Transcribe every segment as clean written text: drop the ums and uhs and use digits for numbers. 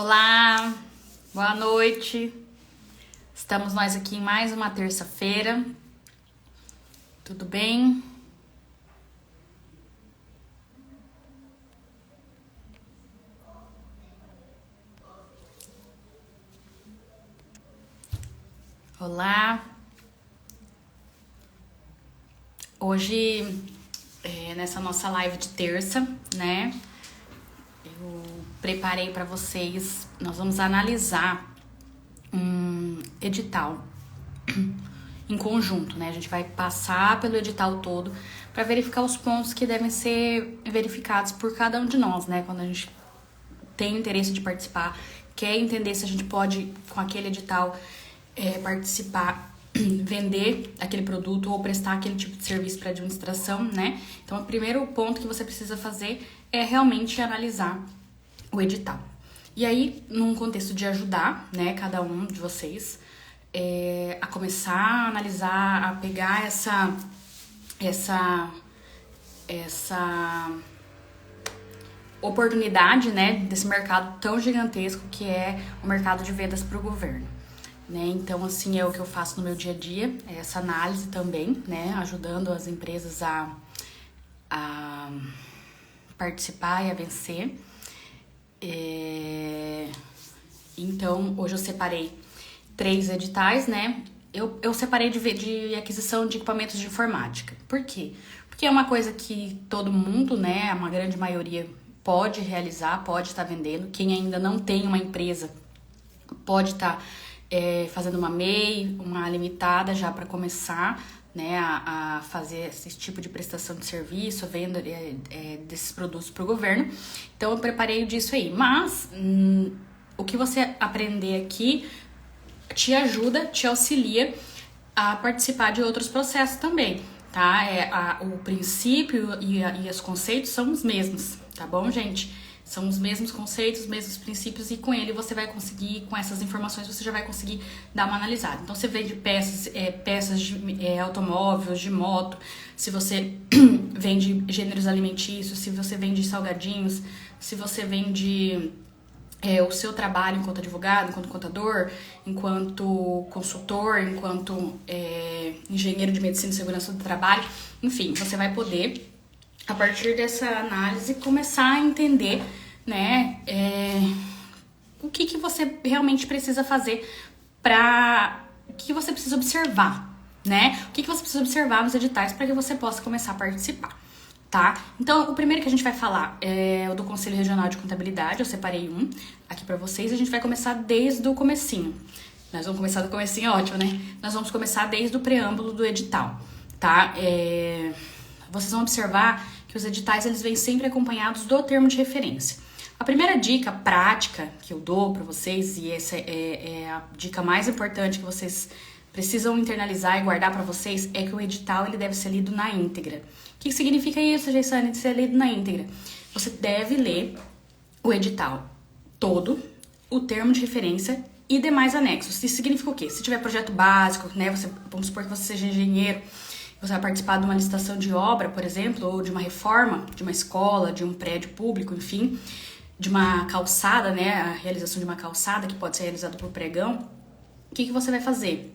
Olá, boa noite. Estamos nós aqui em mais uma terça-feira. Tudo bem? Olá. Hoje, nessa nossa live de terça, né? Eu preparei para vocês, nós vamos analisar um edital em conjunto, né? A gente vai passar pelo edital todo para verificar os pontos que devem ser verificados por cada um de nós, né? Quando a gente tem interesse de participar, quer entender se a gente pode, com aquele edital, participar, vender aquele produto ou prestar aquele tipo de serviço para administração, né? Então, o primeiro ponto que você precisa fazer é realmente analisar o edital. E aí, num contexto de ajudar, né, cada um de vocês a começar a analisar, a pegar essa oportunidade, né, desse mercado tão gigantesco que é o mercado de vendas para o governo, né? Então, assim, é o que eu faço no meu dia a dia, essa análise também, né, ajudando as empresas a participar e a vencer. Então, hoje eu separei 3 editais, né? Eu separei de aquisição de equipamentos de informática. Por quê? Porque é uma coisa que todo mundo, né, uma grande maioria pode realizar, pode estar vendendo. Quem ainda não tem uma empresa pode estar fazendo uma MEI, uma limitada já para começar, né, a fazer esse tipo de prestação de serviço, venda desses produtos para o governo. Então, eu preparei disso aí. Mas, o que você aprender aqui te ajuda, te auxilia a participar de outros processos também, tá? O princípio e os conceitos são os mesmos, tá bom, gente? São os mesmos conceitos, os mesmos princípios, e com ele você vai conseguir, com essas informações, você já vai conseguir dar uma analisada. Então, você vende peças de automóveis, de moto, se você vende gêneros alimentícios, se você vende salgadinhos, se você vende o seu trabalho enquanto advogado, enquanto contador, enquanto consultor, enquanto engenheiro de medicina e segurança do trabalho, enfim, você vai poder, a partir dessa análise, começar a entender, né, o que você realmente precisa fazer o que você precisa observar, né? O que você precisa observar nos editais para que você possa começar a participar, tá? Então, o primeiro que a gente vai falar é o do Conselho Regional de Contabilidade. Eu separei um aqui para vocês. A gente vai começar desde o comecinho. Nós vamos começar do comecinho, ótimo, né? Nós vamos começar desde o preâmbulo do edital, tá? Vocês vão observar que os editais, eles vêm sempre acompanhados do termo de referência. A primeira dica prática que eu dou para vocês, e essa é a dica mais importante que vocês precisam internalizar e guardar para vocês, é que o edital, ele deve ser lido na íntegra. O que significa isso, Geissane, de ser lido na íntegra? Você deve ler o edital todo, o termo de referência e demais anexos. Isso significa o quê? Se tiver projeto básico, né, vamos supor que você seja engenheiro, você vai participar de uma licitação de obra, por exemplo, ou de uma reforma de uma escola, de um prédio público, enfim, de uma calçada, né, a realização de uma calçada que pode ser realizada por pregão. O que você vai fazer?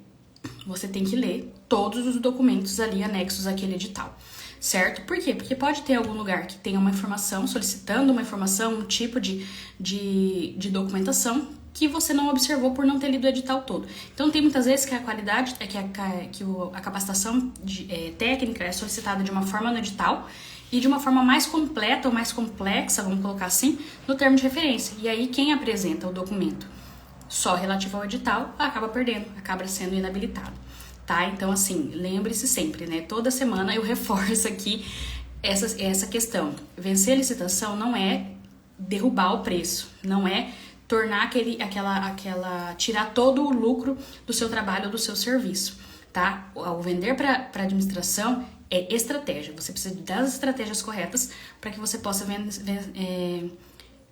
Você tem que ler todos os documentos ali anexos àquele edital, certo? Por quê? Porque pode ter algum lugar que tenha uma informação, solicitando uma informação, um tipo de documentação que você não observou por não ter lido o edital todo. Então, tem muitas vezes que a qualidade, a capacitação técnica é solicitada de uma forma no edital e de uma forma mais completa ou mais complexa, vamos colocar assim, no termo de referência. E aí, quem apresenta o documento só relativo ao edital acaba perdendo, acaba sendo inabilitado, tá? Então, assim, lembre-se sempre, né? Toda semana eu reforço aqui essa questão. Vencer a licitação não é derrubar o preço, não é tornar tirar todo o lucro do seu trabalho ou do seu serviço, tá? Ao vender para administração é estratégia. Você precisa das estratégias corretas para que você possa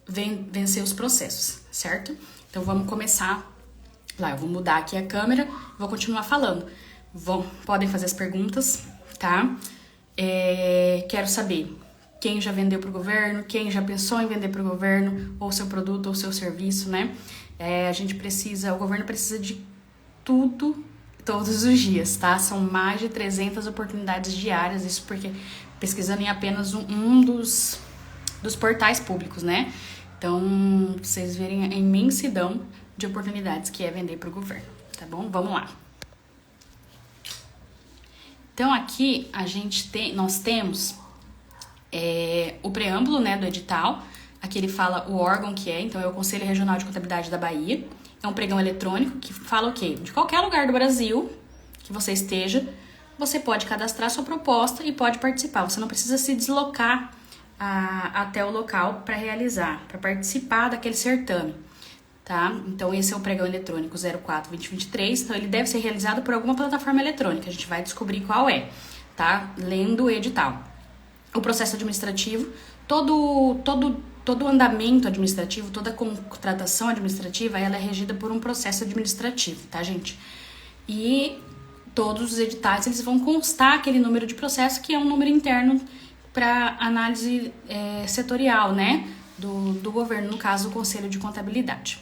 vencer os processos, certo? Então, vamos começar lá. Eu vou mudar aqui a câmera, vou continuar falando. Podem fazer as perguntas, tá? Quero saber quem já vendeu para o governo, quem já pensou em vender para o governo, ou seu produto ou seu serviço, né? O governo precisa de tudo todos os dias, tá? São mais de 300 oportunidades diárias, isso porque pesquisando em apenas um dos portais públicos, né? Então, vocês verem a imensidão de oportunidades que é vender para o governo, tá bom? Vamos lá. Então, aqui nós temos o preâmbulo, né, do edital. Aqui ele fala o órgão que é, então é o Conselho Regional de Contabilidade da Bahia. É um pregão eletrônico que fala o quê? De qualquer lugar do Brasil que você esteja, você pode cadastrar sua proposta e pode participar. Você não precisa se deslocar até o local para realizar, para participar daquele certame, tá? Então, esse é o pregão eletrônico 04-2023. Então, ele deve ser realizado por alguma plataforma eletrônica. A gente vai descobrir qual é, tá? Lendo o edital. O processo administrativo, todo o andamento administrativo, toda a contratação administrativa, ela é regida por um processo administrativo, tá, gente? E todos os editais, eles vão constar aquele número de processo, que é um número interno para análise setorial, né, do governo, no caso, o Conselho de Contabilidade.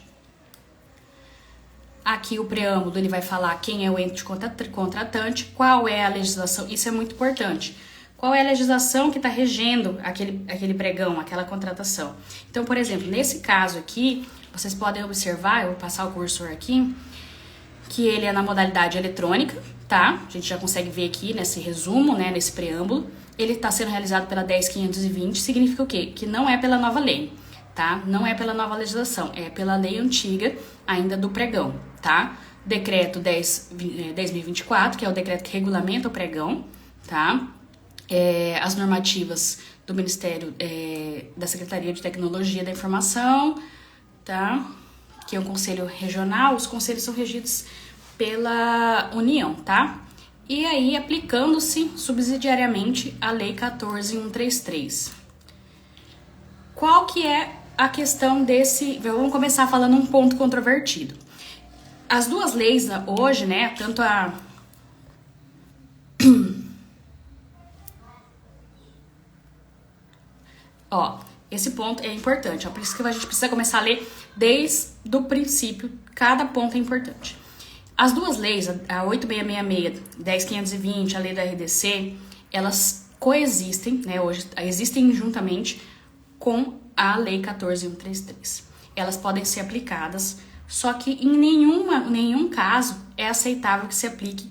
Aqui o preâmbulo, ele vai falar quem é o ente contratante, qual é a legislação, isso é muito importante. Qual é a legislação que está regendo aquele pregão, aquela contratação. Então, por exemplo, nesse caso aqui, vocês podem observar, eu vou passar o cursor aqui, que ele é na modalidade eletrônica, tá? A gente já consegue ver aqui nesse resumo, né, nesse preâmbulo. Ele está sendo realizado pela 10.520, significa o quê? Que não é pela nova lei, tá? Não é pela nova legislação, é pela lei antiga ainda do pregão, tá? Decreto 10.024, que é o decreto que regulamenta o pregão, tá? As normativas do Ministério da Secretaria de Tecnologia da Informação, tá? Que é um conselho regional, os conselhos são regidos pela União, tá? E aí, aplicando-se subsidiariamente a Lei 14.133. Qual que é a questão desse... Vamos começar falando um ponto controvertido. As duas leis hoje, né, tanto a... Ó, esse ponto é importante, ó, por isso que a gente precisa começar a ler desde o princípio, cada ponto é importante. As duas leis, a 8666, 10.520, a lei da RDC, elas coexistem, né, hoje existem juntamente com a lei 14.133. Elas podem ser aplicadas, só que em nenhum caso é aceitável que se aplique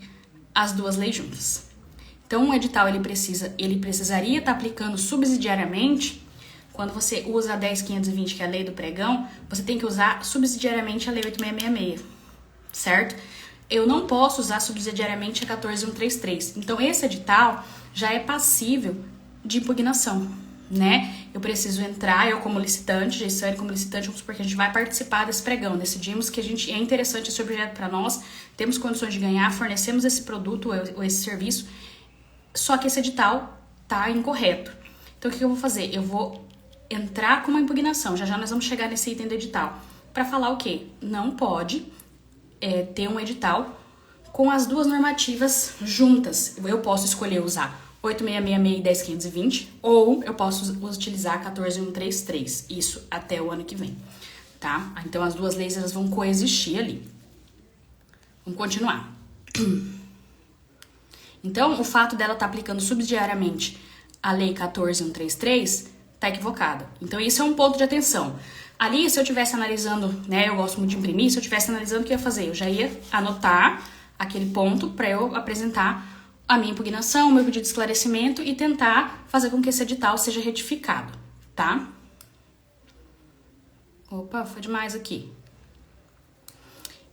as duas leis juntas. Então, o edital ele precisaria estar aplicando subsidiariamente. Quando você usa a 10.520, que é a lei do pregão, você tem que usar subsidiariamente a lei 8666, certo? Eu não posso usar subsidiariamente a 14.133. Então, esse edital já é passível de impugnação, né? Eu preciso entrar, eu como licitante, Geisane como licitante, vamos supor que a gente vai participar desse pregão. Decidimos que é interessante esse objeto para nós, temos condições de ganhar, fornecemos esse produto ou esse serviço, só que esse edital tá incorreto. Então, o que eu vou fazer? Eu vou entrar com uma impugnação, já nós vamos chegar nesse item do edital, para falar o quê? Não pode ter um edital com as duas normativas juntas. Eu posso escolher usar 8666 e 10.520, ou eu posso utilizar 14.133, isso até o ano que vem, tá? Então, as duas leis elas vão coexistir ali. Vamos continuar. Então, o fato dela estar aplicando subsidiariamente a lei 14.133 está equivocada. Então, isso é um ponto de atenção. Ali, se eu estivesse analisando, né, eu gosto muito de imprimir, se eu estivesse analisando, o que eu ia fazer? Eu já ia anotar aquele ponto para eu apresentar a minha impugnação, o meu pedido de esclarecimento e tentar fazer com que esse edital seja retificado, tá? Opa, foi demais aqui.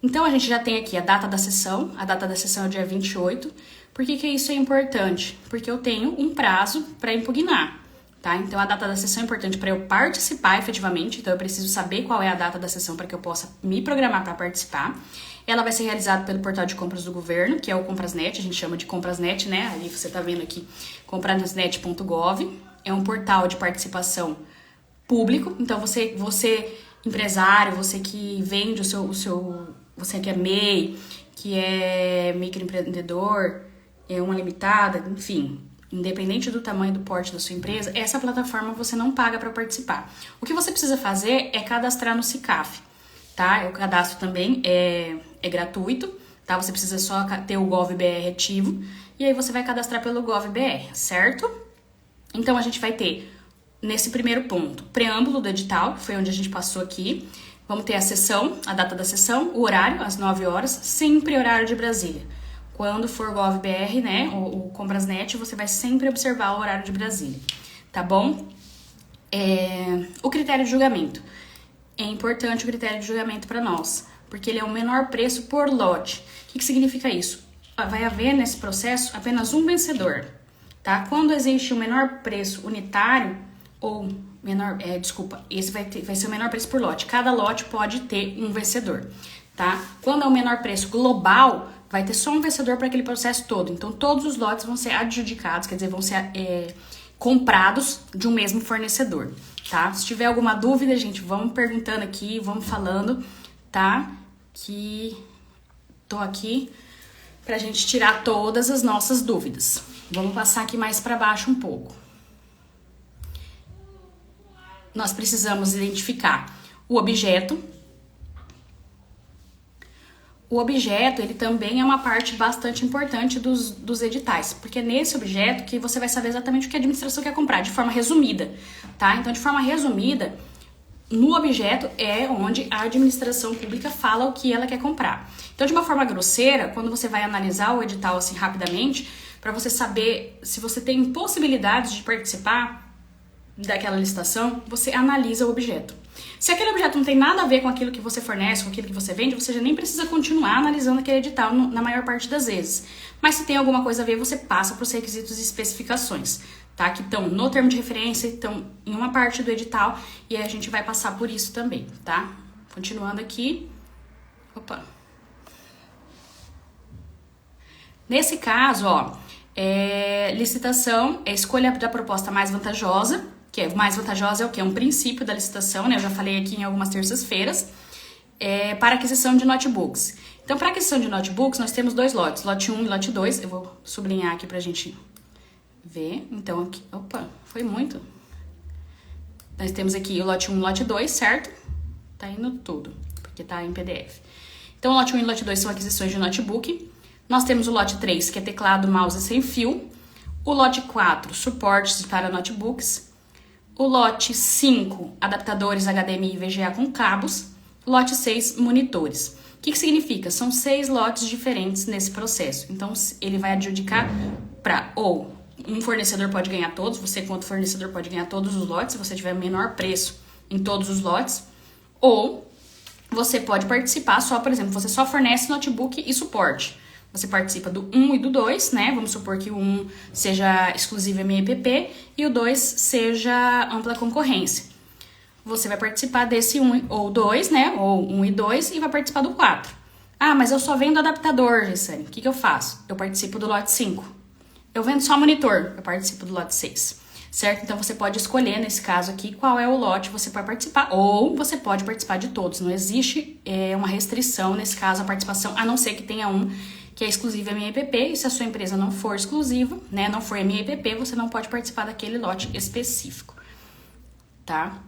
Então, a gente já tem aqui a data da sessão é o dia 28. Por que isso é importante? Porque eu tenho um prazo para impugnar, tá? Então, a data da sessão é importante para eu participar efetivamente, então eu preciso saber qual é a data da sessão para que eu possa me programar para participar. Ela vai ser realizada pelo portal de compras do governo, que é o Comprasnet, a gente chama de Comprasnet, né? Ali você tá vendo aqui, comprasnet.gov. É um portal de participação público, então você empresário, você que vende você que é MEI, que é microempreendedor, é uma limitada, enfim, independente do tamanho do porte da sua empresa, essa plataforma você não paga para participar. O que você precisa fazer é cadastrar no SICAF, tá? O cadastro também é gratuito, tá? Você precisa só ter o GovBR ativo e aí você vai cadastrar pelo GovBR, certo? Então a gente vai ter, nesse primeiro ponto, preâmbulo do edital, que foi onde a gente passou aqui. Vamos ter a sessão, a data da sessão, o horário, às 9 horas, sempre horário de Brasília. Quando for GovBR, né, o Comprasnet, você vai sempre observar o horário de Brasília, tá bom? O critério de julgamento. É importante o critério de julgamento para nós, porque ele é o menor preço por lote. O que significa isso? Vai haver nesse processo apenas um vencedor, tá? Quando existe o menor preço unitário, ou menor, esse vai ser o menor preço por lote. Cada lote pode ter um vencedor, tá? Quando é o menor preço global, vai ter só um vencedor para aquele processo todo. Então, todos os lotes vão ser adjudicados, quer dizer, vão ser comprados de um mesmo fornecedor, tá? Se tiver alguma dúvida, gente, vamos perguntando aqui, vamos falando, tá? Que tô aqui pra gente tirar todas as nossas dúvidas. Vamos passar aqui mais para baixo um pouco. Nós precisamos identificar o objeto. O objeto, ele também é uma parte bastante importante dos editais, porque é nesse objeto que você vai saber exatamente o que a administração quer comprar, de forma resumida, tá? Então, de forma resumida, no objeto é onde a administração pública fala o que ela quer comprar. Então, de uma forma grosseira, quando você vai analisar o edital assim rapidamente, para você saber se você tem possibilidades de participar daquela licitação, você analisa o objeto. Se aquele objeto não tem nada a ver com aquilo que você fornece, com aquilo que você vende, você já nem precisa continuar analisando aquele edital na maior parte das vezes. Mas se tem alguma coisa a ver, você passa para os requisitos e especificações, tá? Que estão no termo de referência, estão em uma parte do edital, e aí a gente vai passar por isso também, tá? Continuando aqui. Opa! Nesse caso, ó, licitação é escolha da proposta mais vantajosa, que é mais vantajosa é o que? É um princípio da licitação, né? Eu já falei aqui em algumas terças-feiras, para aquisição de notebooks. Então, para aquisição de notebooks, nós temos dois lotes, lote 1 e lote 2. Eu vou sublinhar aqui pra gente ver. Então, aqui, opa, foi muito. Nós temos aqui o lote 1 e o lote 2, certo? Tá indo tudo, porque tá em PDF. Então, o lote 1 e o lote 2 são aquisições de notebook. Nós temos o lote 3, que é teclado, mouse sem fio. O lote 4, suportes para notebooks. O lote 5, adaptadores HDMI e VGA com cabos. Lote 6, monitores. O que significa? São 6 lotes diferentes nesse processo. Então, ele vai adjudicar para ou um fornecedor pode ganhar todos, você quanto fornecedor pode ganhar todos os lotes, se você tiver menor preço em todos os lotes. Ou você pode participar só, por exemplo, você só fornece notebook e suporte. Você participa do 1 e do 2, né? Vamos supor que o 1 seja exclusivo MEPP e o 2 seja ampla concorrência. Você vai participar desse 1 ou 2, né? Ou 1 e 2 e vai participar do 4. Ah, mas eu só vendo adaptador, Gessane. O que eu faço? Eu participo do lote 5. Eu vendo só monitor. Eu participo do lote 6. Certo? Então, você pode escolher, nesse caso aqui, qual é o lote que você vai participar. Ou você pode participar de todos. Não existe uma restrição, nesse caso, a participação, a não ser que tenha um que é exclusivo MEPP, e se a sua empresa não for exclusiva, né, não for MEPP, você não pode participar daquele lote específico, tá?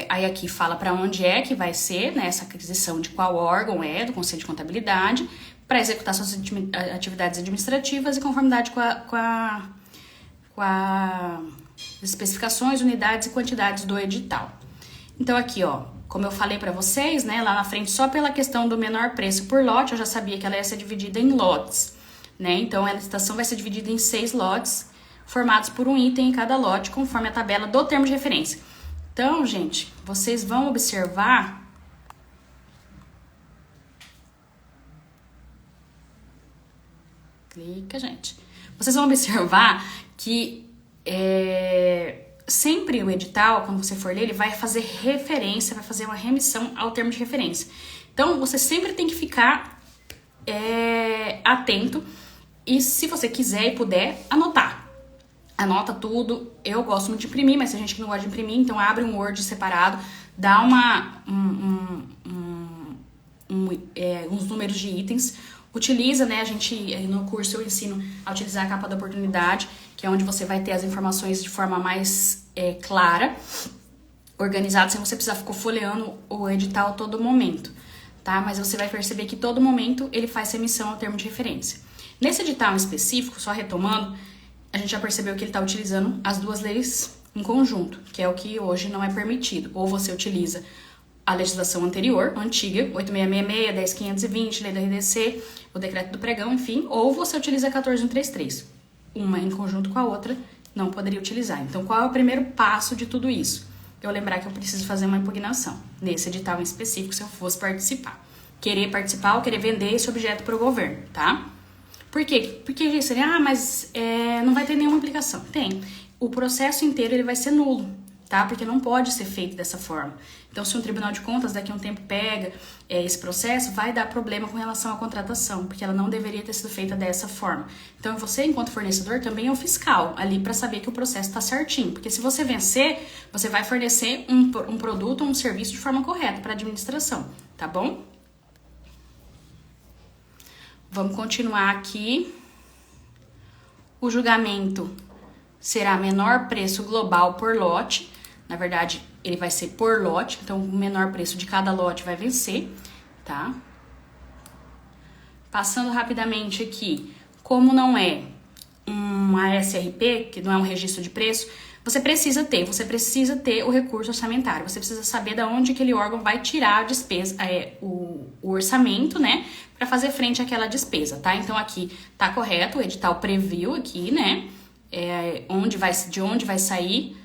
Aí aqui fala para onde é que vai ser, né, essa aquisição, de qual órgão do Conselho de Contabilidade, para executar suas atividades administrativas e conformidade com as especificações, unidades e quantidades do edital. Então aqui, ó, como eu falei para vocês, né, lá na frente, só pela questão do menor preço por lote, eu já sabia que ela ia ser dividida em lotes, né? Então, a licitação vai ser dividida em 6 lotes, formados por um item em cada lote, conforme a tabela do termo de referência. Então, gente, vocês vão observar... Clica, gente. Vocês vão observar que... sempre o edital, quando você for ler, ele vai fazer referência, vai fazer uma remissão ao termo de referência. Então, você sempre tem que ficar atento e, se você quiser e puder, anotar. Anota tudo. Eu gosto muito de imprimir, mas tem gente que não gosta de imprimir, então abre um Word separado, dá uns números de itens, utiliza, né, a gente no curso eu ensino a utilizar a capa da oportunidade, que é onde você vai ter as informações de forma mais clara, organizada, sem você precisar ficar folheando o edital a todo momento, tá? Mas você vai perceber que todo momento ele faz remissão ao termo de referência. Nesse edital em específico, só retomando, a gente já percebeu que ele está utilizando as duas leis em conjunto, que é o que hoje não é permitido. Ou você utiliza a legislação anterior, antiga, 8666, 10520, lei do RDC, o decreto do pregão, enfim, ou você utiliza a 14133. Uma em conjunto com a outra, não poderia utilizar. Então, qual é o primeiro passo de tudo isso? Eu lembrar que eu preciso fazer uma impugnação nesse edital em específico se eu fosse participar. Querer participar ou querer vender esse objeto para o governo, tá? Por quê? Porque seria, mas não vai ter nenhuma implicação. Tem. O processo inteiro ele vai ser nulo, tá? Porque não pode ser feito dessa forma. Então, se um tribunal de contas daqui a um tempo pega esse processo, vai dar problema com relação à contratação, porque ela não deveria ter sido feita dessa forma. Então, você, enquanto fornecedor, também é o fiscal ali para saber que o processo está certinho. Porque se você vencer, você vai fornecer um produto, um serviço de forma correta para a administração, tá bom? Vamos continuar aqui. O julgamento será menor preço global por lote. Na verdade, ele vai ser por lote, então o menor preço de cada lote vai vencer, tá? Passando rapidamente aqui, como não é uma SRP, que não é um registro de preço, você precisa ter o recurso orçamentário, você precisa saber de onde aquele órgão vai tirar a despesa, o orçamento, né, para fazer frente àquela despesa, tá? Então aqui tá correto, o edital previu aqui, né, de onde vai sair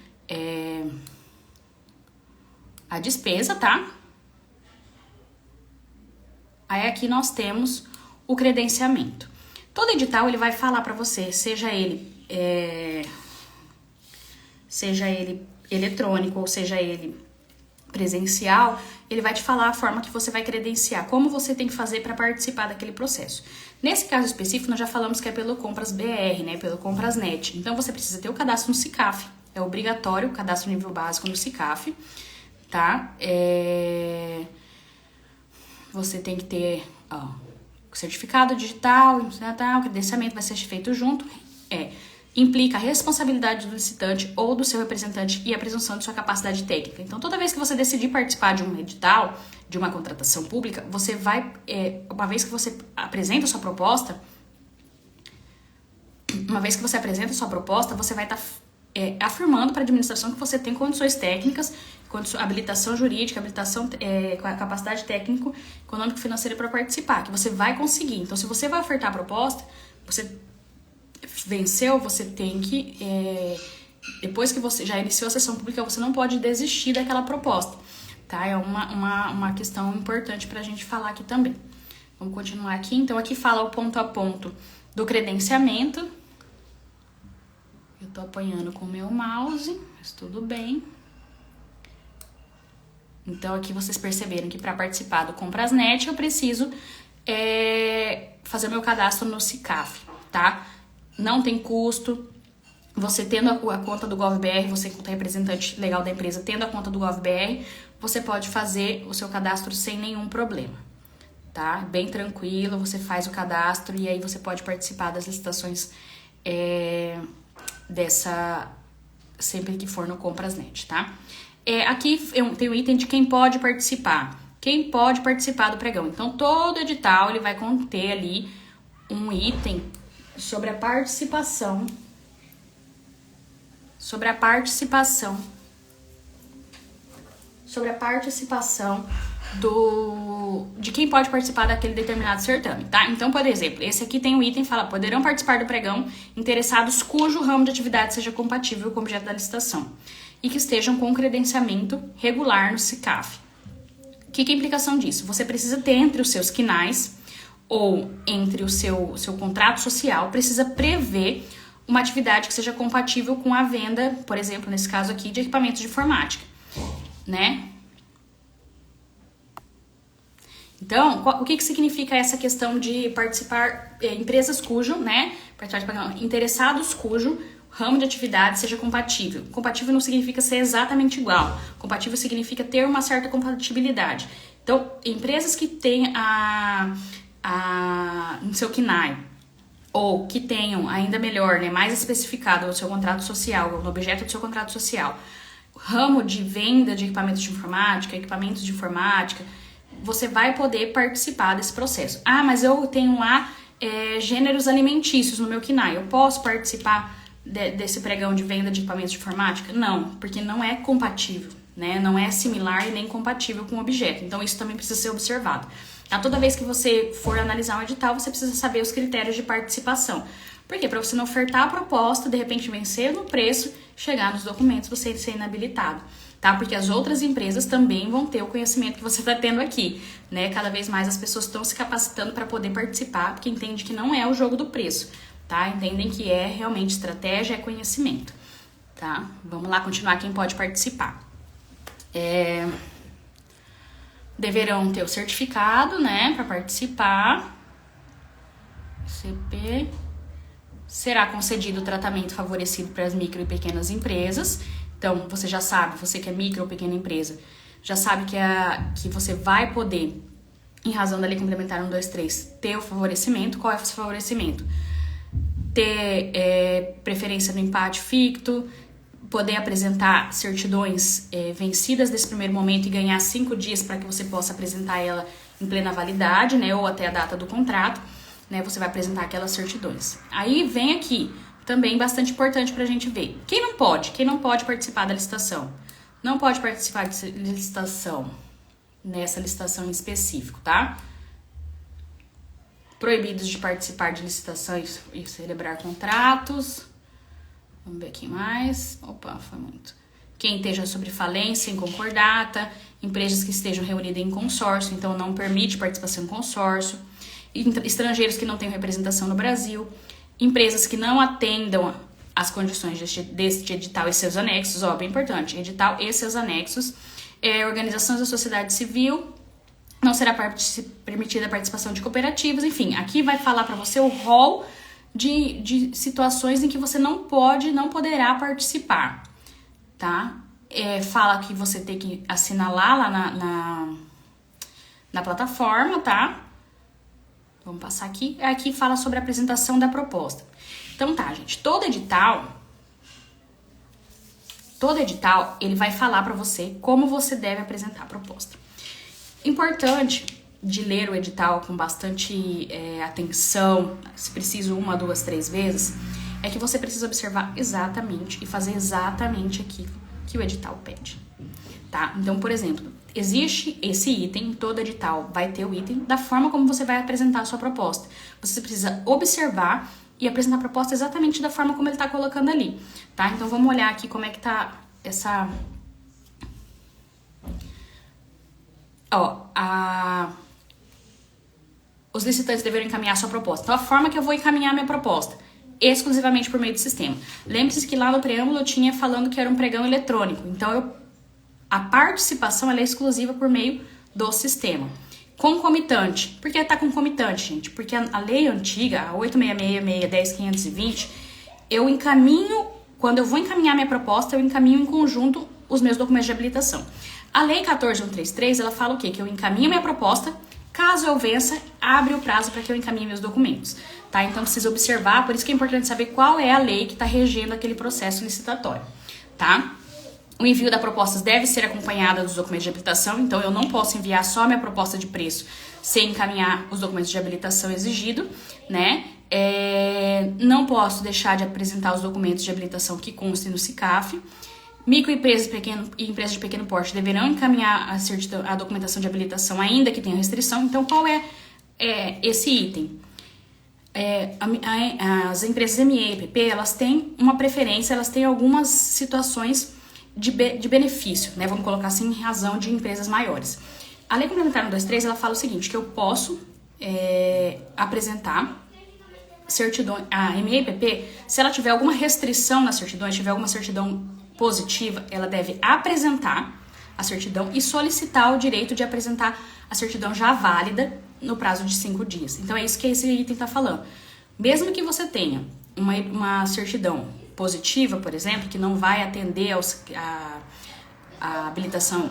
a despesa, tá? Aí aqui nós temos o credenciamento. Todo edital ele vai falar para você, seja ele eletrônico ou seja ele presencial, ele vai te falar a forma que você vai credenciar, como você tem que fazer para participar daquele processo. Nesse caso específico, nós já falamos que é pelo Compras BR, né, pelo Compras Net. Então, você precisa ter o cadastro no SICAF. É obrigatório o cadastro nível básico no SICAF, tá? Você tem que ter certificado digital, o credenciamento vai ser feito junto. Implica a responsabilidade do licitante ou do seu representante e a presunção de sua capacidade técnica. Então, toda vez que você decidir participar de um edital, de uma contratação pública, você vai, uma vez que você apresenta a sua proposta, você vai estar afirmando para a administração que você tem condições técnicas, habilitação jurídica, habilitação com a capacidade técnico, econômico, financeira para participar, que você vai conseguir. Então, se você vai ofertar a proposta, você venceu, você tem que, depois que você já iniciou a sessão pública, você não pode desistir daquela proposta, tá? É uma questão importante pra gente falar aqui também. Vamos continuar aqui. Então, aqui fala o ponto a ponto do credenciamento. Eu tô apanhando com o meu mouse, mas tudo bem. Então, aqui vocês perceberam que para participar do Comprasnet, eu preciso fazer meu cadastro no SICAF, tá? Não tem custo. Você tendo a conta do GovBR, você enquanto representante legal da empresa, tendo a conta do GovBR, você pode fazer o seu cadastro sem nenhum problema, tá? Bem tranquilo, você faz o cadastro e aí você pode participar das licitações sempre que for no Comprasnet, tá? Aqui tem o item de quem pode participar. Quem pode participar do pregão. Então, todo edital ele vai conter ali um item sobre a participação de quem pode participar daquele determinado certame, tá? Então, por exemplo, esse aqui tem um item que fala: poderão participar do pregão interessados cujo ramo de atividade seja compatível com o objeto da licitação e que estejam com credenciamento regular no SICAF. O que é a implicação disso? Você precisa ter entre os seus quinais ou entre o seu contrato social, precisa prever uma atividade que seja compatível com a venda, por exemplo, nesse caso aqui, de equipamentos de informática, né? Então, o que significa essa questão de participar, empresas cujo, né, interessados cujo ramo de atividade seja compatível. Compatível não significa ser exatamente igual. Compatível significa ter uma certa compatibilidade. Então, empresas que têm a no seu KNAI, ou que tenham, ainda melhor, né, mais especificado no seu contrato social, no objeto do seu contrato social, ramo de venda de equipamentos de informática, você vai poder participar desse processo. Ah, mas eu tenho lá gêneros alimentícios no meu KNAI, eu posso participar desse pregão de venda de equipamentos de informática? Não, porque não é compatível, né? Não é similar e nem compatível com o objeto. Então, isso também precisa ser observado. Tá? Toda vez que você for analisar um edital, você precisa saber os critérios de participação. Por quê? Para você não ofertar a proposta, de repente vencer no preço, chegar nos documentos, você ser inabilitado. Tá? Porque as outras empresas também vão ter o conhecimento que você está tendo aqui, né? Cada vez mais as pessoas estão se capacitando para poder participar, porque entende que não é o jogo do preço, tá? Entendem que é realmente estratégia, é conhecimento, tá? Vamos lá continuar quem pode participar. Deverão ter o certificado, né, para participar. CP. Será concedido o tratamento favorecido para as micro e pequenas empresas. Então, você já sabe, você que é micro ou pequena empresa, já sabe que você vai poder, em razão da Lei Complementar 123, ter o favorecimento. Qual é o favorecimento? Ter preferência no empate ficto, poder apresentar certidões vencidas desse primeiro momento e ganhar 5 dias para que você possa apresentar ela em plena validade, né, ou até a data do contrato, né, você vai apresentar aquelas certidões. Aí vem aqui, também bastante importante para a gente ver. Quem não pode participar da licitação? Não pode participar de licitação, nessa licitação em específico, tá? Proibidos de participar de licitações e celebrar contratos. Vamos ver aqui mais. Opa, foi muito. Quem esteja sobre falência em concordata, empresas que estejam reunidas em consórcio, então não permite participação em consórcio, estrangeiros que não tenham representação no Brasil, empresas que não atendam as condições deste edital e seus anexos, ó, bem importante, edital e seus anexos, organizações da sociedade civil, não será permitida a participação de cooperativas, enfim, aqui vai falar para você o rol de situações em que você não poderá participar, tá? Fala que você tem que assinalar lá na plataforma, tá? Vamos passar aqui. Aqui fala sobre a apresentação da proposta. Então tá, gente, todo edital, ele vai falar para você como você deve apresentar a proposta. Importante de ler o edital com bastante atenção, se preciso 1, 2, 3 vezes, é que você precisa observar exatamente e fazer exatamente aquilo que o edital pede, tá? Então, por exemplo, existe esse item, todo edital vai ter o item da forma como você vai apresentar a sua proposta. Você precisa observar e apresentar a proposta exatamente da forma como ele está colocando ali, tá? Então, vamos olhar aqui como é que tá essa... Os licitantes deverão encaminhar a sua proposta. Então, a forma que eu vou encaminhar a minha proposta, exclusivamente por meio do sistema. Lembre-se que lá no preâmbulo eu tinha falando que era um pregão eletrônico. Então, a participação ela é exclusiva por meio do sistema. Concomitante. Por que tá concomitante, gente? Porque a lei antiga, a 866-610-520, eu encaminho, quando eu vou encaminhar minha proposta, eu encaminho em conjunto os meus documentos de habilitação. A lei 14133, ela fala o quê? Que eu encaminho minha proposta, caso eu vença, abre o prazo para que eu encaminhe meus documentos, tá? Então, precisa observar, por isso que é importante saber qual é a lei que está regendo aquele processo licitatório, tá? O envio da proposta deve ser acompanhado dos documentos de habilitação, então eu não posso enviar só a minha proposta de preço sem encaminhar os documentos de habilitação exigidos, né? Não posso deixar de apresentar os documentos de habilitação que constem no SICAF. Microempresas e empresas de pequeno porte deverão encaminhar a documentação de habilitação, ainda que tenha restrição. Então, qual é esse item? As empresas ME e PP, elas têm uma preferência, elas têm algumas situações de benefício, né? Vamos colocar assim, em razão de empresas maiores. A Lei Complementar 123, ela fala o seguinte, que eu posso apresentar certidão, a ME e PP, se ela tiver alguma restrição na certidão, tiver alguma certidão positiva, ela deve apresentar a certidão e solicitar o direito de apresentar a certidão já válida no prazo de 5 dias. Então, é isso que esse item está falando. Mesmo que você tenha uma certidão positiva, por exemplo, que não vai atender a habilitação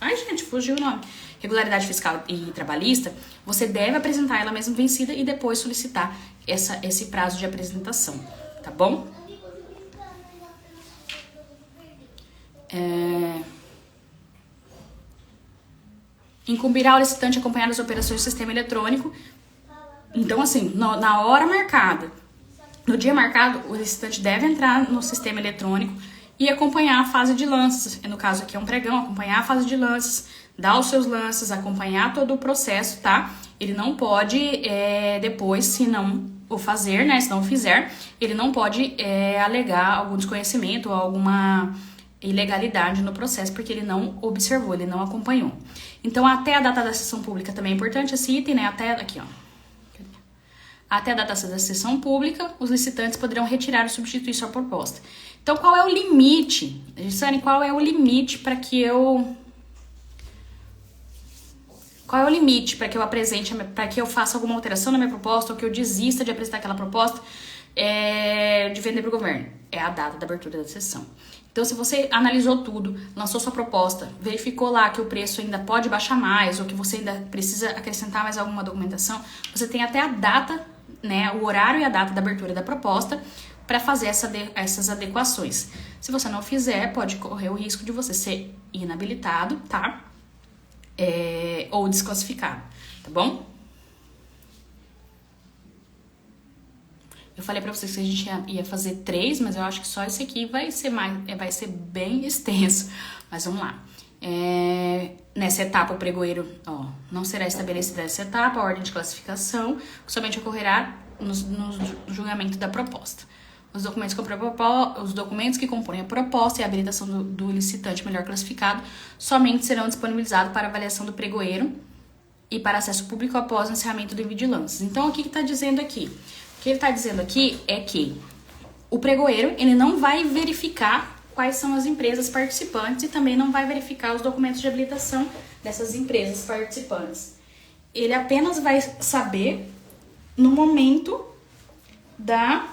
Ai, gente, fugiu o nome. Regularidade fiscal e trabalhista, você deve apresentar ela mesmo vencida e depois solicitar esse prazo de apresentação, tá bom? Incumbirá o licitante acompanhar as operações do sistema eletrônico. Então, assim, na hora marcada, no dia marcado, o licitante deve entrar no sistema eletrônico e acompanhar a fase de lances. No caso aqui é um pregão, acompanhar a fase de lances, dar os seus lances, acompanhar todo o processo, tá? Ele não pode, depois, se não o fazer, né? Se não o fizer, ele não pode alegar algum desconhecimento ou alguma ilegalidade no processo, porque ele não observou, ele não acompanhou. Então, até a data da sessão pública também é importante esse item, né? Até a data da sessão pública, os licitantes poderão retirar ou substituir sua proposta. Então, qual é o limite? Gisane, qual é o limite para que eu... Qual é o limite para que eu apresente, para que eu faça alguma alteração na minha proposta ou que eu desista de apresentar aquela proposta de vender para o governo? É a data da abertura da sessão. Então, se você analisou tudo, lançou sua proposta, verificou lá que o preço ainda pode baixar mais ou que você ainda precisa acrescentar mais alguma documentação, você tem até a data, né, o horário e a data da abertura da proposta para fazer essas adequações. Se você não fizer, pode correr o risco de você ser inabilitado, tá? Ou desclassificado, tá bom? Eu falei pra vocês que a gente ia fazer 3, mas eu acho que só esse aqui vai ser bem extenso. Mas vamos lá. Nessa etapa, o pregoeiro não será estabelecida essa etapa, a ordem de classificação, que somente ocorrerá no julgamento da proposta. Os documentos que compõem a proposta e a habilitação do licitante melhor classificado somente serão disponibilizados para avaliação do pregoeiro e para acesso público após o encerramento do envio de lances. Então, o que está dizendo aqui? O que ele está dizendo aqui é que o pregoeiro ele não vai verificar quais são as empresas participantes e também não vai verificar os documentos de habilitação dessas empresas participantes. Ele apenas vai saber no momento da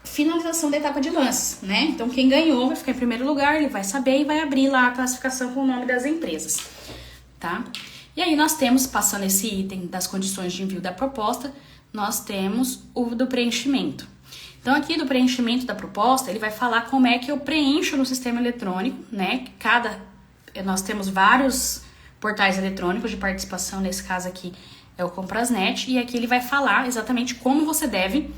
finalização da etapa de lances, né? Então, quem ganhou vai ficar em primeiro lugar, ele vai saber e vai abrir lá a classificação com o nome das empresas, tá? E aí nós temos, passando esse item das condições de envio da proposta, nós temos o do preenchimento. Então, aqui do preenchimento da proposta, ele vai falar como é que eu preencho no sistema eletrônico, né? Nós temos vários portais eletrônicos de participação, nesse caso aqui é o Comprasnet, e aqui ele vai falar exatamente como você deve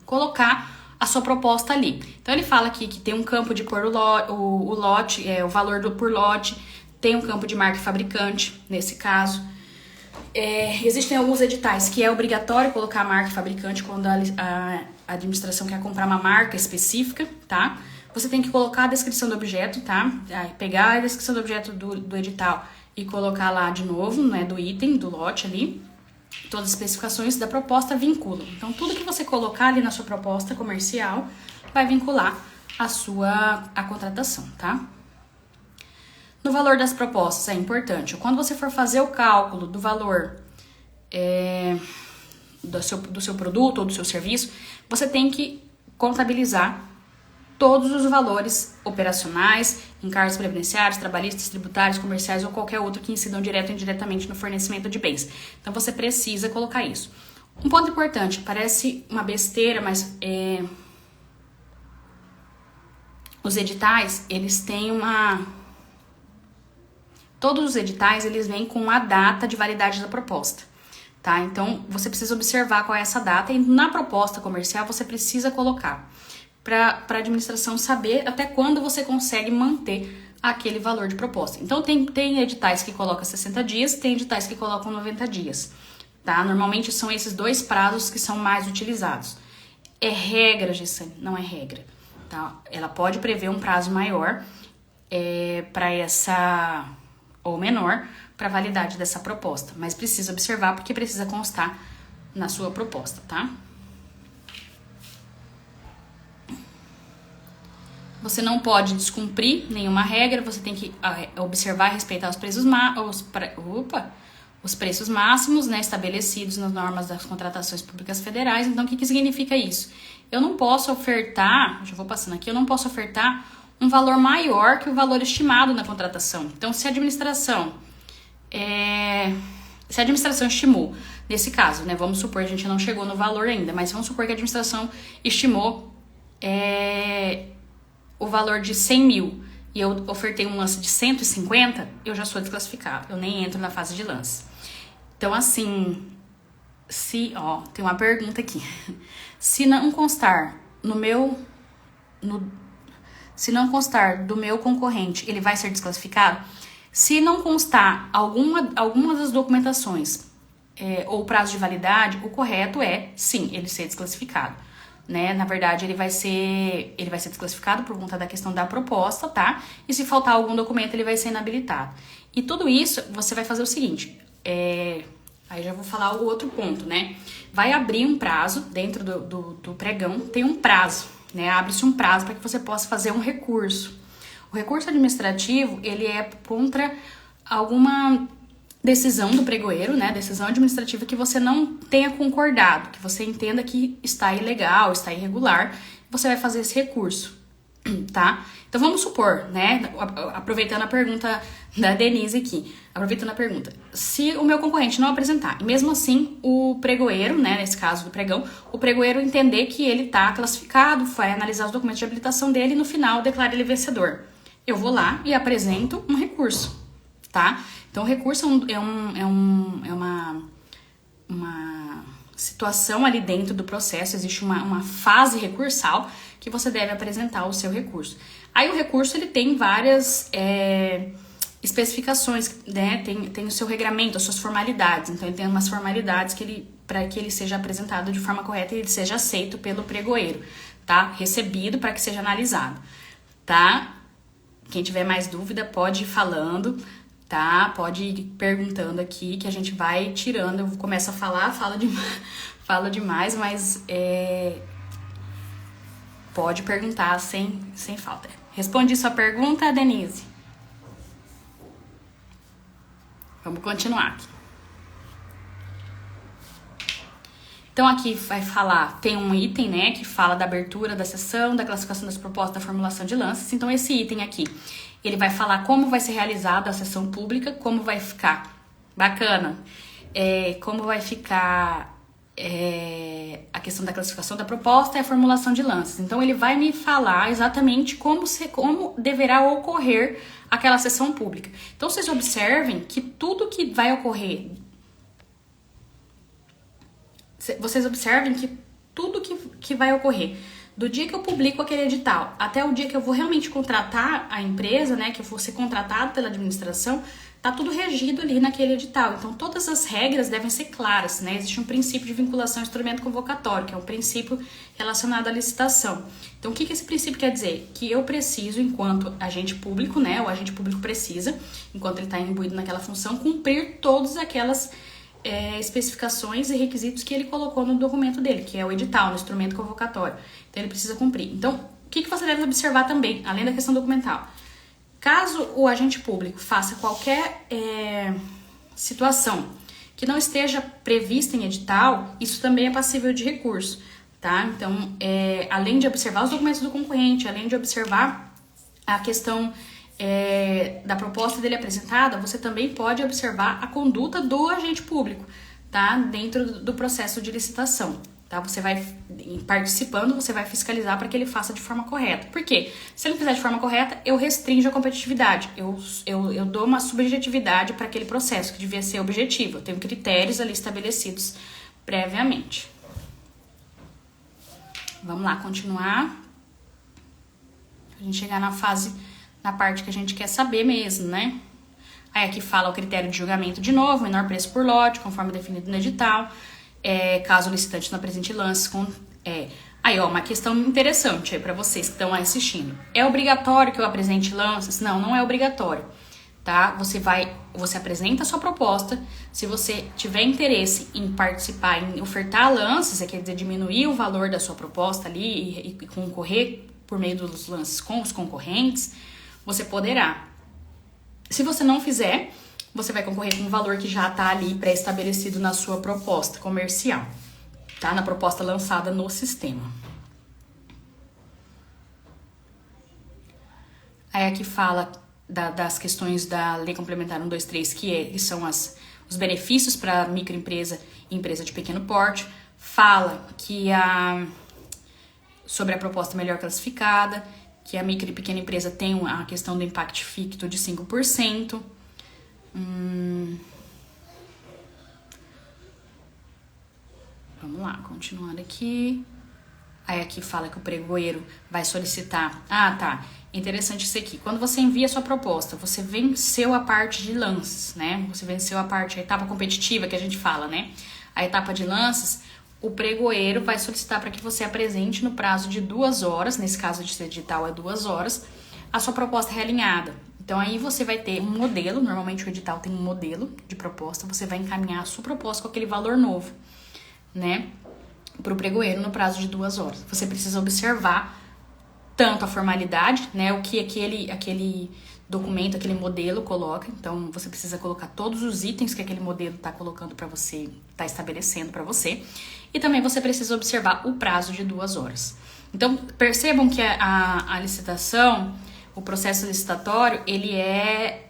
colocar a sua proposta ali. Então, ele fala aqui que tem um campo de pôr o lote, o valor por lote, tem um campo de marca e fabricante, nesse caso. Existem alguns editais que é obrigatório colocar a marca e fabricante quando a administração quer comprar uma marca específica, tá? Você tem que colocar a descrição do objeto, tá? Pegar a descrição do objeto do edital e colocar lá de novo, né, do item, do lote ali. Todas as especificações da proposta vinculam. Então, tudo que você colocar ali na sua proposta comercial vai vincular a contratação, tá? No valor das propostas, é importante. Quando você for fazer o cálculo do valor do seu produto ou do seu serviço, você tem que contabilizar todos os valores operacionais, encargos previdenciários, trabalhistas, tributários, comerciais ou qualquer outro que incidam direto ou indiretamente no fornecimento de bens. Então, você precisa colocar isso. Um ponto importante, parece uma besteira, mas os editais, eles têm todos os editais, eles vêm com a data de validade da proposta, tá? Então, você precisa observar qual é essa data e na proposta comercial você precisa colocar para a administração saber até quando você consegue manter aquele valor de proposta. Então, tem editais que colocam 60 dias, tem editais que colocam 90 dias, tá? Normalmente são esses dois prazos que são mais utilizados. É regra, Gessane? Não é regra, tá? Ela pode prever um prazo maior ou menor para a validade dessa proposta, mas precisa observar porque precisa constar na sua proposta, tá? Você não pode descumprir nenhuma regra, você tem que observar e respeitar os preços máximos, né, estabelecidos nas normas das contratações públicas federais. Então, o que significa isso? Eu não posso ofertar, já vou passando aqui, eu não posso ofertar um valor maior que o valor estimado na contratação. Então, se a administração estimou, nesse caso, né, vamos supor, a gente não chegou no valor ainda, mas vamos supor que a administração estimou o valor de 100 mil e eu ofertei um lance de 150, eu já sou desclassificado, eu nem entro na fase de lance. Então, assim, tem uma pergunta aqui. Se não constar se não constar do meu concorrente, ele vai ser desclassificado? Se não constar alguma das documentações ou prazo de validade, o correto é, sim, ele ser desclassificado. Né? Na verdade, ele vai ser desclassificado por conta da questão da proposta, tá? E se faltar algum documento, ele vai ser inabilitado. E tudo isso, você vai fazer o seguinte, aí já vou falar o outro ponto, né? Vai abrir um prazo dentro do pregão, tem um prazo, né? Abre-se um prazo para que você possa fazer um recurso. O recurso administrativo, ele é contra alguma decisão do pregoeiro, né? Decisão administrativa que você não tenha concordado, que você entenda que está ilegal, está irregular, você vai fazer esse recurso, tá? Então vamos supor, né? Aproveitando a pergunta da Denise aqui, se o meu concorrente não apresentar, e mesmo assim o pregoeiro, né? Nesse caso do pregão, o pregoeiro entender que ele está classificado, vai analisar os documentos de habilitação dele e no final declara ele vencedor. Eu vou lá e apresento um recurso, tá? Então, o recurso é uma situação ali dentro do processo, existe uma fase recursal que você deve apresentar o seu recurso. Aí, o recurso, ele tem várias especificações, né? Tem o seu regramento, as suas formalidades. Então, ele tem umas formalidades para que ele seja apresentado de forma correta e ele seja aceito pelo pregoeiro, tá? Recebido para que seja analisado, tá? Quem tiver mais dúvida pode ir falando, tá? Pode ir perguntando aqui que a gente vai tirando. Eu começo a falar, falo demais, mas pode perguntar sem falta. Respondi sua pergunta, Denise? Vamos continuar aqui. Então, aqui vai falar, tem um item, né, que fala da abertura da sessão, da classificação das propostas, da formulação de lances. Então, esse item aqui, ele vai falar como vai ser realizada a sessão pública, como vai ficar, bacana, como vai ficar a questão da classificação da proposta e a formulação de lances. Então, ele vai me falar exatamente como deverá ocorrer aquela sessão pública. Então, vocês observem que tudo que vai ocorrer... Vocês observem que tudo que vai ocorrer, do dia que eu publico aquele edital até o dia que eu vou realmente contratar a empresa, né, que eu vou ser contratado pela administração, tá tudo regido ali naquele edital. Então, todas as regras devem ser claras, né? Existe um princípio de vinculação ao instrumento convocatório, que é um princípio relacionado à licitação. Então, o que esse princípio quer dizer? Que eu preciso, enquanto agente público, né, o agente público precisa, enquanto ele está imbuído naquela função, cumprir todas aquelas especificações e requisitos que ele colocou no documento dele, que é o edital, no instrumento convocatório. Então, ele precisa cumprir. Então, o que você deve observar também, além da questão documental? Caso o agente público faça qualquer situação que não esteja prevista em edital, isso também é passível de recurso, tá? Então, além de observar os documentos do concorrente, além de observar a questão da proposta dele apresentada, você também pode observar a conduta do agente público, tá? Dentro do processo de licitação, tá? Você vai, participando, você vai fiscalizar para que ele faça de forma correta. Por quê? Se ele não fizer de forma correta, eu restringo a competitividade, eu dou uma subjetividade para aquele processo, que devia ser objetivo. Eu tenho critérios ali estabelecidos previamente. Vamos lá, continuar. A gente chegar na parte que a gente quer saber mesmo, né? Aí aqui fala o critério de julgamento de novo, menor preço por lote, conforme definido no edital, caso o licitante não apresente lances com... Aí, ó, uma questão interessante aí para vocês que estão assistindo. É obrigatório que eu apresente lances? Não, não é obrigatório, tá? Você apresenta a sua proposta, se você tiver interesse em participar, em ofertar lances, quer dizer, diminuir o valor da sua proposta ali e concorrer por meio dos lances com os concorrentes, você poderá. Se você não fizer, você vai concorrer com um valor que já está ali pré-estabelecido na sua proposta comercial, tá? Na proposta lançada no sistema. Aí aqui fala das questões da Lei Complementar 123, que são os benefícios para microempresa e empresa de pequeno porte. Fala que sobre a proposta melhor classificada, que a micro e pequena empresa tem a questão do impact ficto de 5%. Vamos lá, continuando aqui. Aí aqui fala que o pregoeiro vai solicitar. Ah, tá. Interessante isso aqui. Quando você envia a sua proposta, você venceu a parte de lances, né? Você venceu a etapa competitiva que a gente fala, né? A etapa de lances, o pregoeiro vai solicitar para que você apresente no prazo de 2 horas, nesse caso de edital é 2 horas, a sua proposta realinhada. Então aí você vai ter um modelo, normalmente o edital tem um modelo de proposta, você vai encaminhar a sua proposta com aquele valor novo, né? Para o pregoeiro no prazo de 2 horas. Você precisa observar tanto a formalidade, né, o que aquele documento, aquele modelo coloca. Então, você precisa colocar todos os itens que aquele modelo está colocando para você, está estabelecendo para você. E também você precisa observar o prazo de 2 horas. Então, percebam que a licitação, o processo licitatório, ele é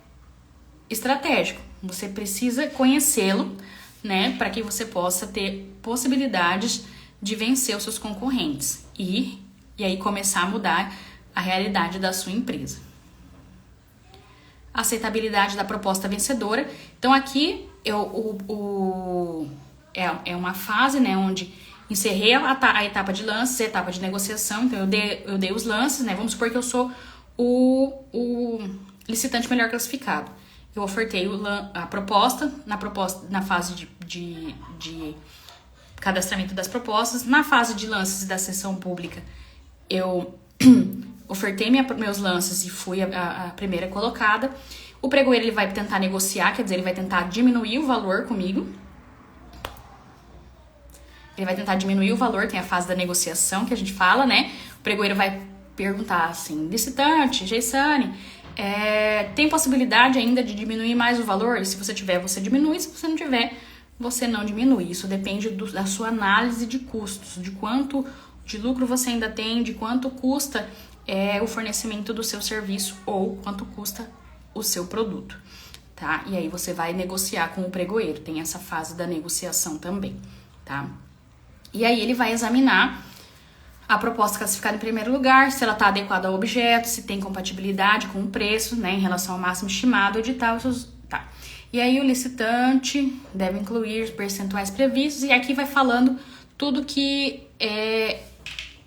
estratégico. Você precisa conhecê-lo, né, para que você possa ter possibilidades de vencer os seus concorrentes e aí começar a mudar a realidade da sua empresa. Aceitabilidade da proposta vencedora. Então aqui é uma fase, né, onde encerrei a etapa de lances, a etapa de negociação. Então eu dei os lances, né, vamos supor que eu sou o licitante melhor classificado. Eu ofertei a proposta, na fase de cadastramento das propostas. Na fase de lances e da sessão pública, eu ofertei meus lances e fui a primeira colocada. O pregoeiro ele vai tentar negociar, quer dizer, ele vai tentar diminuir o valor comigo. Ele vai tentar diminuir o valor, tem a fase da negociação que a gente fala, né? O pregoeiro vai perguntar assim, licitante, Geisane, tem possibilidade ainda de diminuir mais o valor? E se você tiver, você diminui, se você não tiver, você não diminui. Isso depende da sua análise de custos, de quanto de lucro você ainda tem, de quanto custa o fornecimento do seu serviço ou quanto custa o seu produto, tá? E aí você vai negociar com o pregoeiro, tem essa fase da negociação também, tá? E aí ele vai examinar a proposta classificada em primeiro lugar, se ela está adequada ao objeto, se tem compatibilidade com o preço, né, em relação ao máximo estimado, edital, tá. E aí o licitante deve incluir os percentuais previstos, e aqui vai falando tudo que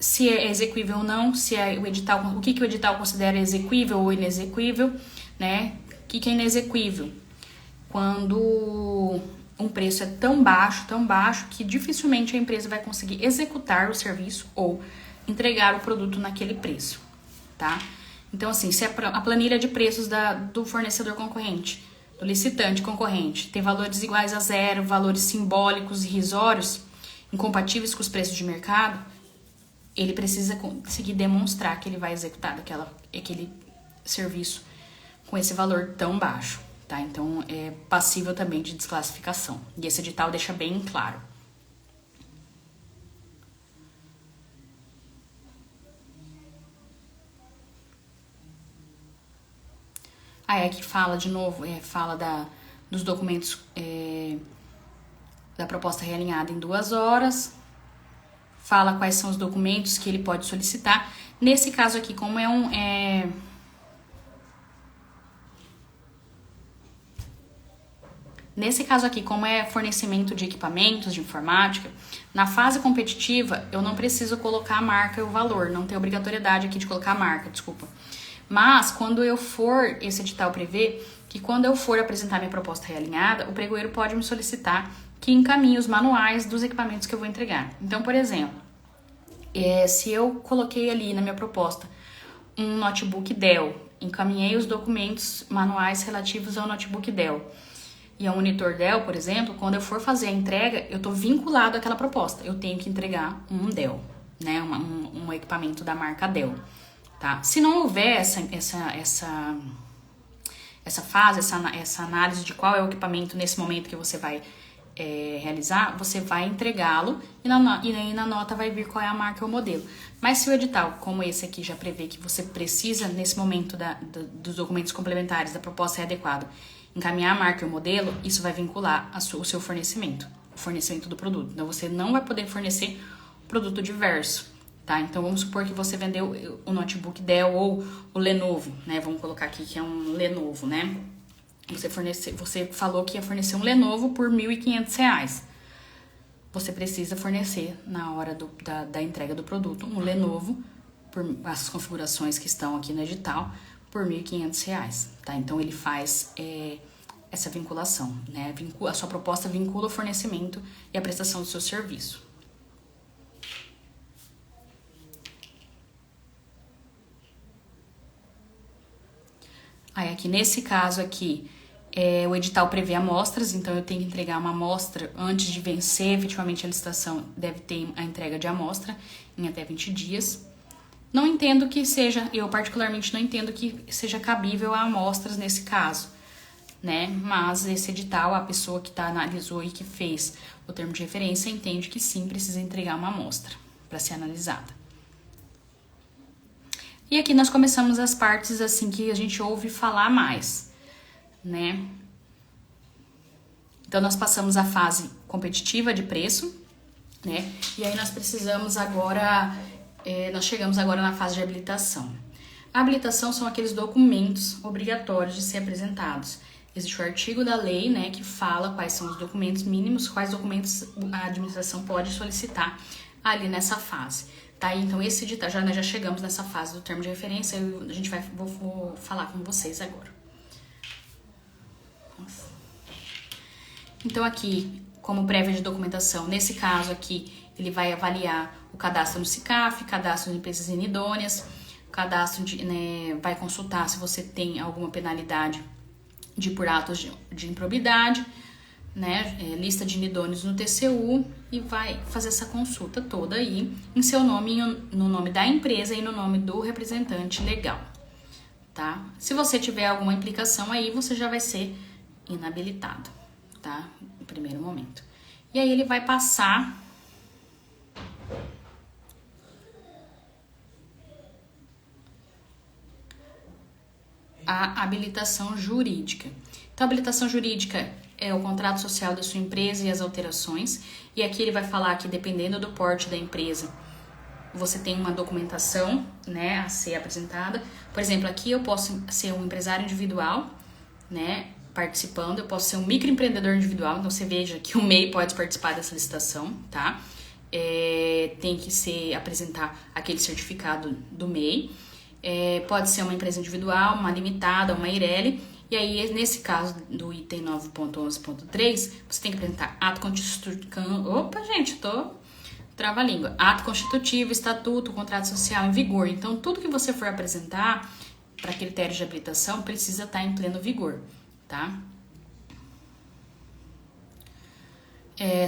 se é exequível ou não, se é o edital, o que o edital considera exequível ou inexequível, né? O que é inexequível? Quando um preço é tão baixo, que dificilmente a empresa vai conseguir executar o serviço ou entregar o produto naquele preço, tá? Então, assim, se a planilha de preços do fornecedor concorrente, do licitante concorrente, tem valores iguais a zero, valores simbólicos e irrisórios, incompatíveis com os preços de mercado, ele precisa conseguir demonstrar que ele vai executar aquele serviço com esse valor tão baixo, tá? Então, é passível também de desclassificação. E esse edital deixa bem claro. Aí aqui fala de novo, fala dos documentos da proposta realinhada em 2 horas, fala quais são os documentos que ele pode solicitar. Nesse caso aqui, como Nesse caso aqui, como é fornecimento de equipamentos de informática, na fase competitiva eu não preciso colocar a marca e o valor, não tem obrigatoriedade aqui de colocar a marca, desculpa. Mas quando eu for, esse edital prevê que quando eu for apresentar minha proposta realinhada, o pregoeiro pode me solicitar que encaminhe os manuais dos equipamentos que eu vou entregar. Então, por exemplo, se eu coloquei ali na minha proposta um notebook Dell, encaminhei os documentos manuais relativos ao notebook Dell e ao monitor Dell, por exemplo, quando eu for fazer a entrega, eu estou vinculado àquela proposta. Eu tenho que entregar um Dell, né? Um equipamento da marca Dell, tá? Se não houver essa fase, essa análise de qual é o equipamento nesse momento que você vai realizar, você vai entregá-lo e aí na nota vai vir qual é a marca ou o modelo. Mas se o edital, como esse aqui, já prevê que você precisa, nesse momento dos documentos complementares, da proposta é adequada, encaminhar a marca e o modelo, isso vai vincular o seu fornecimento, o fornecimento do produto. Então, você não vai poder fornecer produto diverso, tá? Então, vamos supor que você vendeu o notebook Dell ou o Lenovo, né? Vamos colocar aqui que é um Lenovo, né? Você falou que ia fornecer um Lenovo por R$ 1.500. Você precisa fornecer, na hora da entrega do produto, um Lenovo, por as configurações que estão aqui no edital, por R$ 1.500, tá? Então, ele faz essa vinculação, né? A sua proposta vincula o fornecimento e a prestação do seu serviço. Aí, aqui, nesse caso aqui, o edital prevê amostras, então eu tenho que entregar uma amostra antes de vencer efetivamente a licitação, deve ter a entrega de amostra em até 20 dias. Não entendo que seja, eu particularmente não entendo que seja cabível a amostras nesse caso, né? Mas esse edital, a pessoa que analisou e que fez o termo de referência entende que sim, precisa entregar uma amostra para ser analisada. E aqui nós começamos as partes assim que a gente ouve falar mais, né? Então, nós passamos a fase competitiva de preço, né? E aí nós precisamos agora, nós chegamos agora na fase de habilitação. A habilitação são aqueles documentos obrigatórios de ser apresentados. Existe o artigo da lei, né, que fala quais são os documentos mínimos, quais documentos a administração pode solicitar ali nessa fase. Tá? Então, esse edital, nós já chegamos nessa fase do termo de referência, vou falar com vocês agora. Nossa. Então, aqui, como prévia de documentação, nesse caso aqui, ele vai avaliar o cadastro no SICAF, cadastro de empresas inidôneas, cadastro vai consultar se você tem alguma penalidade por atos de improbidade, né, lista de inidôneos no TCU, e vai fazer essa consulta toda aí em seu nome, no nome da empresa e no nome do representante legal, tá? Se você tiver alguma implicação aí, você já vai ser inabilitado, tá? No primeiro momento. E aí ele vai passar a habilitação jurídica. Então, a habilitação jurídica é o contrato social da sua empresa e as alterações. E aqui ele vai falar que, dependendo do porte da empresa, você tem uma documentação, né, a ser apresentada. Por exemplo, aqui eu posso ser um empresário individual, né, participando. Eu posso ser um microempreendedor individual. Então, você veja que o MEI pode participar dessa licitação, tá? Tem que apresentar aquele certificado do MEI. Pode ser uma empresa individual, uma limitada, uma Eireli. E aí, nesse caso do item 9.11.3, você tem que apresentar ato constitutivo. Opa, gente, trava-língua. Ato constitutivo, estatuto, contrato social em vigor. Então, tudo que você for apresentar para critério de habilitação precisa estar em pleno vigor, tá?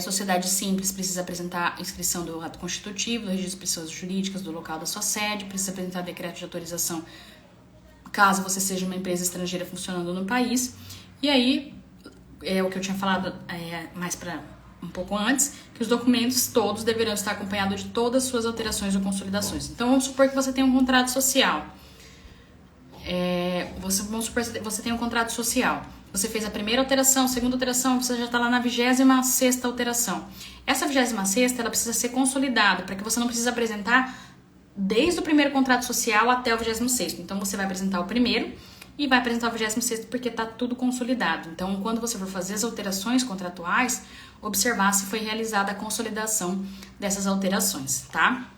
Sociedade simples precisa apresentar a inscrição do ato constitutivo, do registro de pessoas jurídicas do local da sua sede, precisa apresentar decreto de autorização caso você seja uma empresa estrangeira funcionando no país. E aí, o que eu tinha falado mais para um pouco antes, que os documentos todos deverão estar acompanhados de todas as suas alterações ou consolidações. Então, vamos supor que você tem um contrato social. Vamos supor que você tem um contrato social. Você fez a primeira alteração, a segunda alteração, você já está lá na 26ª alteração. Essa 26ª, ela precisa ser consolidada, para que você não precise apresentar desde o primeiro contrato social até o 26º. Então, você vai apresentar o primeiro e vai apresentar o 26º porque está tudo consolidado. Então, quando você for fazer as alterações contratuais, observar se foi realizada a consolidação dessas alterações, tá?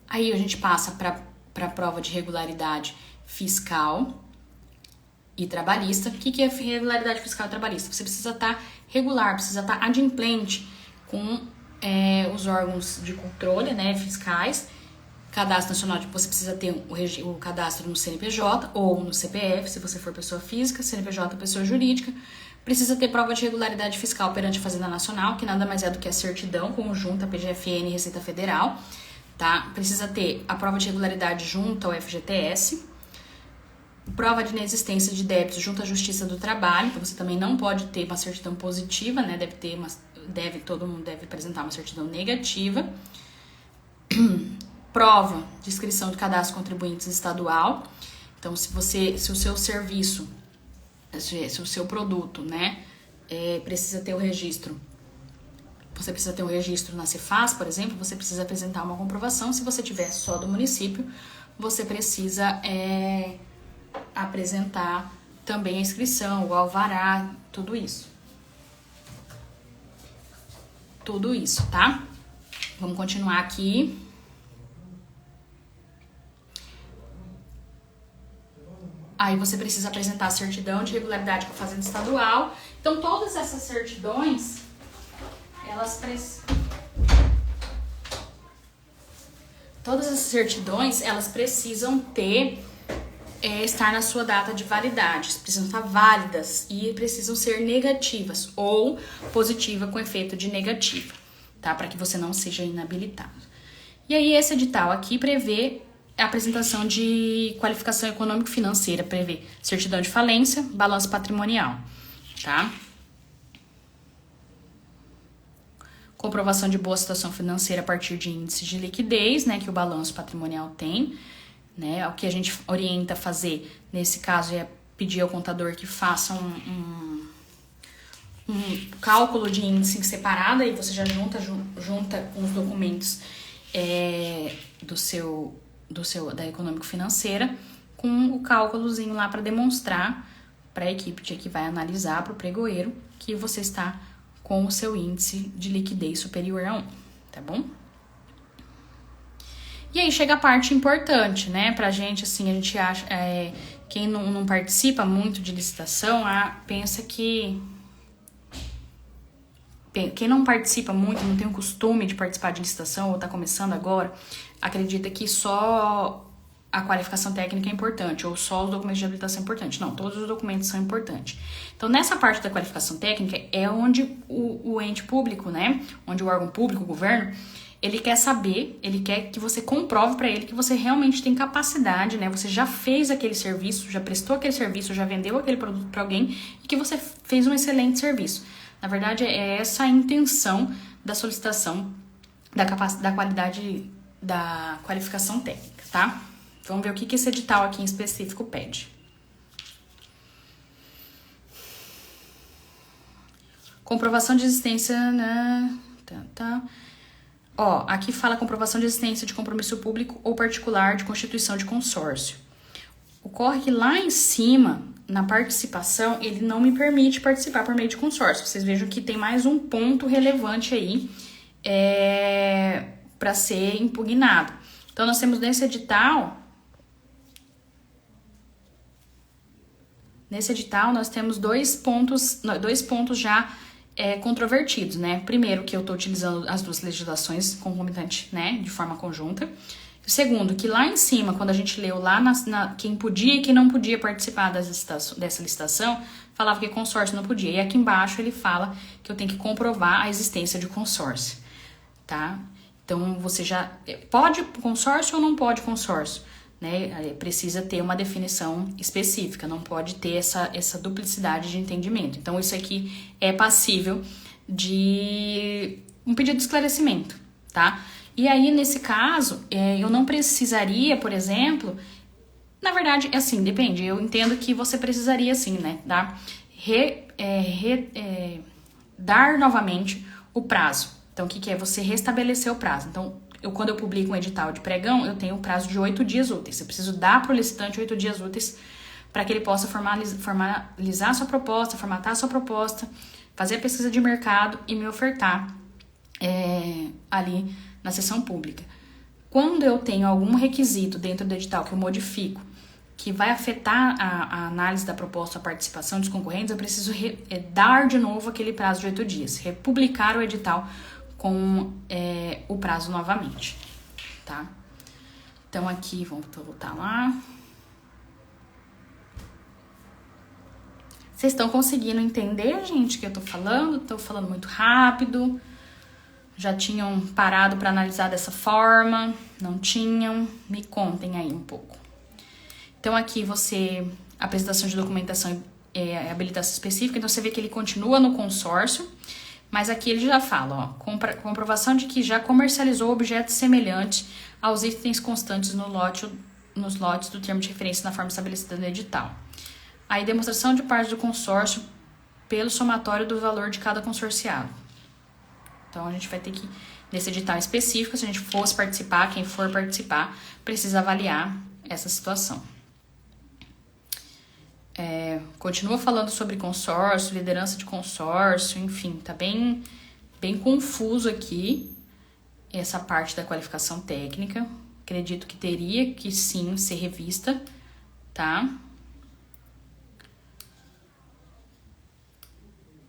Aí, a gente passa para a prova de regularidade fiscal e trabalhista. O que é regularidade fiscal e trabalhista? Você precisa estar regular, precisa estar adimplente com os órgãos de controle, né, fiscais. Cadastro nacional, você precisa ter o cadastro no CNPJ ou no CPF, se você for pessoa física, CNPJ pessoa jurídica. Precisa ter prova de regularidade fiscal perante a Fazenda Nacional, que nada mais é do que a certidão conjunta PGFN e Receita Federal, tá? Precisa ter a prova de regularidade junto ao FGTS. Prova de inexistência de débitos junto à Justiça do Trabalho, então você também não pode ter uma certidão positiva, né? Todo mundo deve apresentar uma certidão negativa. Prova de inscrição de cadastro de contribuintes estadual. Então, se o seu serviço, se o seu produto, né, precisa ter o registro, você precisa ter um registro na Cefaz, por exemplo, você precisa apresentar uma comprovação. Se você tiver só do município, você precisa apresentar também a inscrição, o alvará, tudo isso. Tudo isso, tá? Vamos continuar aqui. Aí você precisa apresentar a certidão de regularidade com a Fazenda Estadual. Então, todas essas certidões, elas precisam estar na sua data de validade, precisam estar válidas e precisam ser negativas ou positiva com efeito de negativa, tá? Para que você não seja inabilitado. E aí, esse edital aqui prevê a apresentação de qualificação econômico-financeira, prevê certidão de falência, balanço patrimonial, tá? Comprovação de boa situação financeira a partir de índice de liquidez, né, que o balanço patrimonial tem, né? O que a gente orienta a fazer nesse caso é pedir ao contador que faça um cálculo de índice separado, e você já junta com os documentos da econômico-financeira com o cálculozinho lá para demonstrar para a equipe que vai analisar, para o pregoeiro, que você está com o seu índice de liquidez superior a 1, tá bom? E aí chega a parte importante, né? Pra gente, assim, a gente acha... quem não participa muito de licitação, pensa que... Quem não participa muito, não tem o costume de participar de licitação ou tá começando agora, acredita que só a qualificação técnica é importante ou só os documentos de habilitação é importante. Não, todos os documentos são importantes. Então, nessa parte da qualificação técnica é onde o ente público, né, onde o órgão público, o governo, ele quer saber, ele quer que você comprove para ele que você realmente tem capacidade, né, você já fez aquele serviço, já prestou aquele serviço, já vendeu aquele produto para alguém e que você fez um excelente serviço. Na verdade, é essa a intenção da solicitação da qualidade da qualificação técnica, tá? Vamos ver o que esse edital aqui em específico pede. Comprovação de existência, né? Ó, aqui fala comprovação de existência de compromisso público ou particular de constituição de consórcio. Ocorre que lá em cima, na participação, ele não me permite participar por meio de consórcio. Vocês vejam que tem mais um ponto relevante aí para ser impugnado. Então, nós temos nesse edital nós temos dois pontos já controvertidos, né? Primeiro, que eu estou utilizando as duas legislações concomitantes, né, de forma conjunta. Segundo, que lá em cima, quando a gente leu lá quem podia e quem não podia participar dessa licitação, falava que consórcio não podia. E aqui embaixo ele fala que eu tenho que comprovar a existência de consórcio, tá? Então, você já pode consórcio ou não pode consórcio, né? Precisa ter uma definição específica, não pode ter essa duplicidade de entendimento. Então, isso aqui é passível de um pedido de esclarecimento, tá? E aí, nesse caso, eu não precisaria, por exemplo... Na verdade, assim, depende. Eu entendo que você precisaria, assim, né? Dar novamente o prazo. Então, o que é? Você restabelecer o prazo. Então, quando eu publico um edital de pregão, eu tenho um prazo de 8 dias úteis. Eu preciso dar para o licitante 8 dias úteis para que ele possa formalizar a sua proposta, formatar a sua proposta, fazer a pesquisa de mercado e me ofertar ali na sessão pública. Quando eu tenho algum requisito dentro do edital que eu modifico, que vai afetar a análise da proposta, a participação dos concorrentes, eu preciso dar de novo aquele prazo de 8 dias, republicar o edital com o prazo novamente, tá? Então, aqui, vamos voltar lá. Vocês estão conseguindo entender, gente, o que eu tô falando? Tô falando muito rápido. Já tinham parado para analisar dessa forma? Não tinham? Me contem aí um pouco. Então aqui você, apresentação de documentação e habilitação específica, então você vê que ele continua no consórcio, mas aqui ele já fala, ó, comprovação de que já comercializou objetos semelhantes aos itens constantes nos lotes do termo de referência na forma estabelecida no edital. Aí demonstração de parte do consórcio pelo somatório do valor de cada consorciado. Então a gente vai ter que, nesse edital específico, se a gente fosse participar, quem for participar, precisa avaliar essa situação. Continua falando sobre consórcio, liderança de consórcio, enfim, tá bem confuso aqui essa parte da qualificação técnica. Acredito que teria que sim ser revista, tá?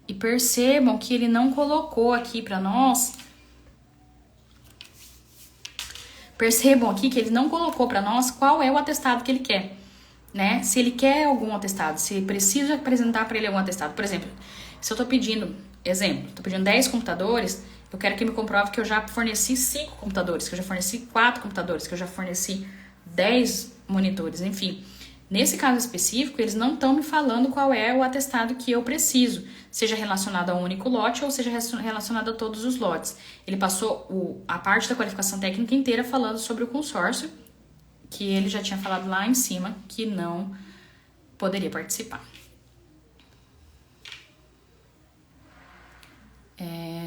E percebam que ele não colocou aqui para nós. Percebam aqui que ele não colocou para nós qual é o atestado que ele quer. Né? Se ele quer algum atestado, se precisa apresentar para ele algum atestado. Por exemplo, se eu tô pedindo 10 computadores, eu quero que me comprove que eu já forneci 5 computadores, que eu já forneci 4 computadores, que eu já forneci 10 monitores, enfim. Nesse caso específico, eles não estão me falando qual é o atestado que eu preciso, seja relacionado a um único lote ou seja relacionado a todos os lotes. Ele passou a parte da qualificação técnica inteira falando sobre o consórcio, que ele já tinha falado lá em cima que não poderia participar.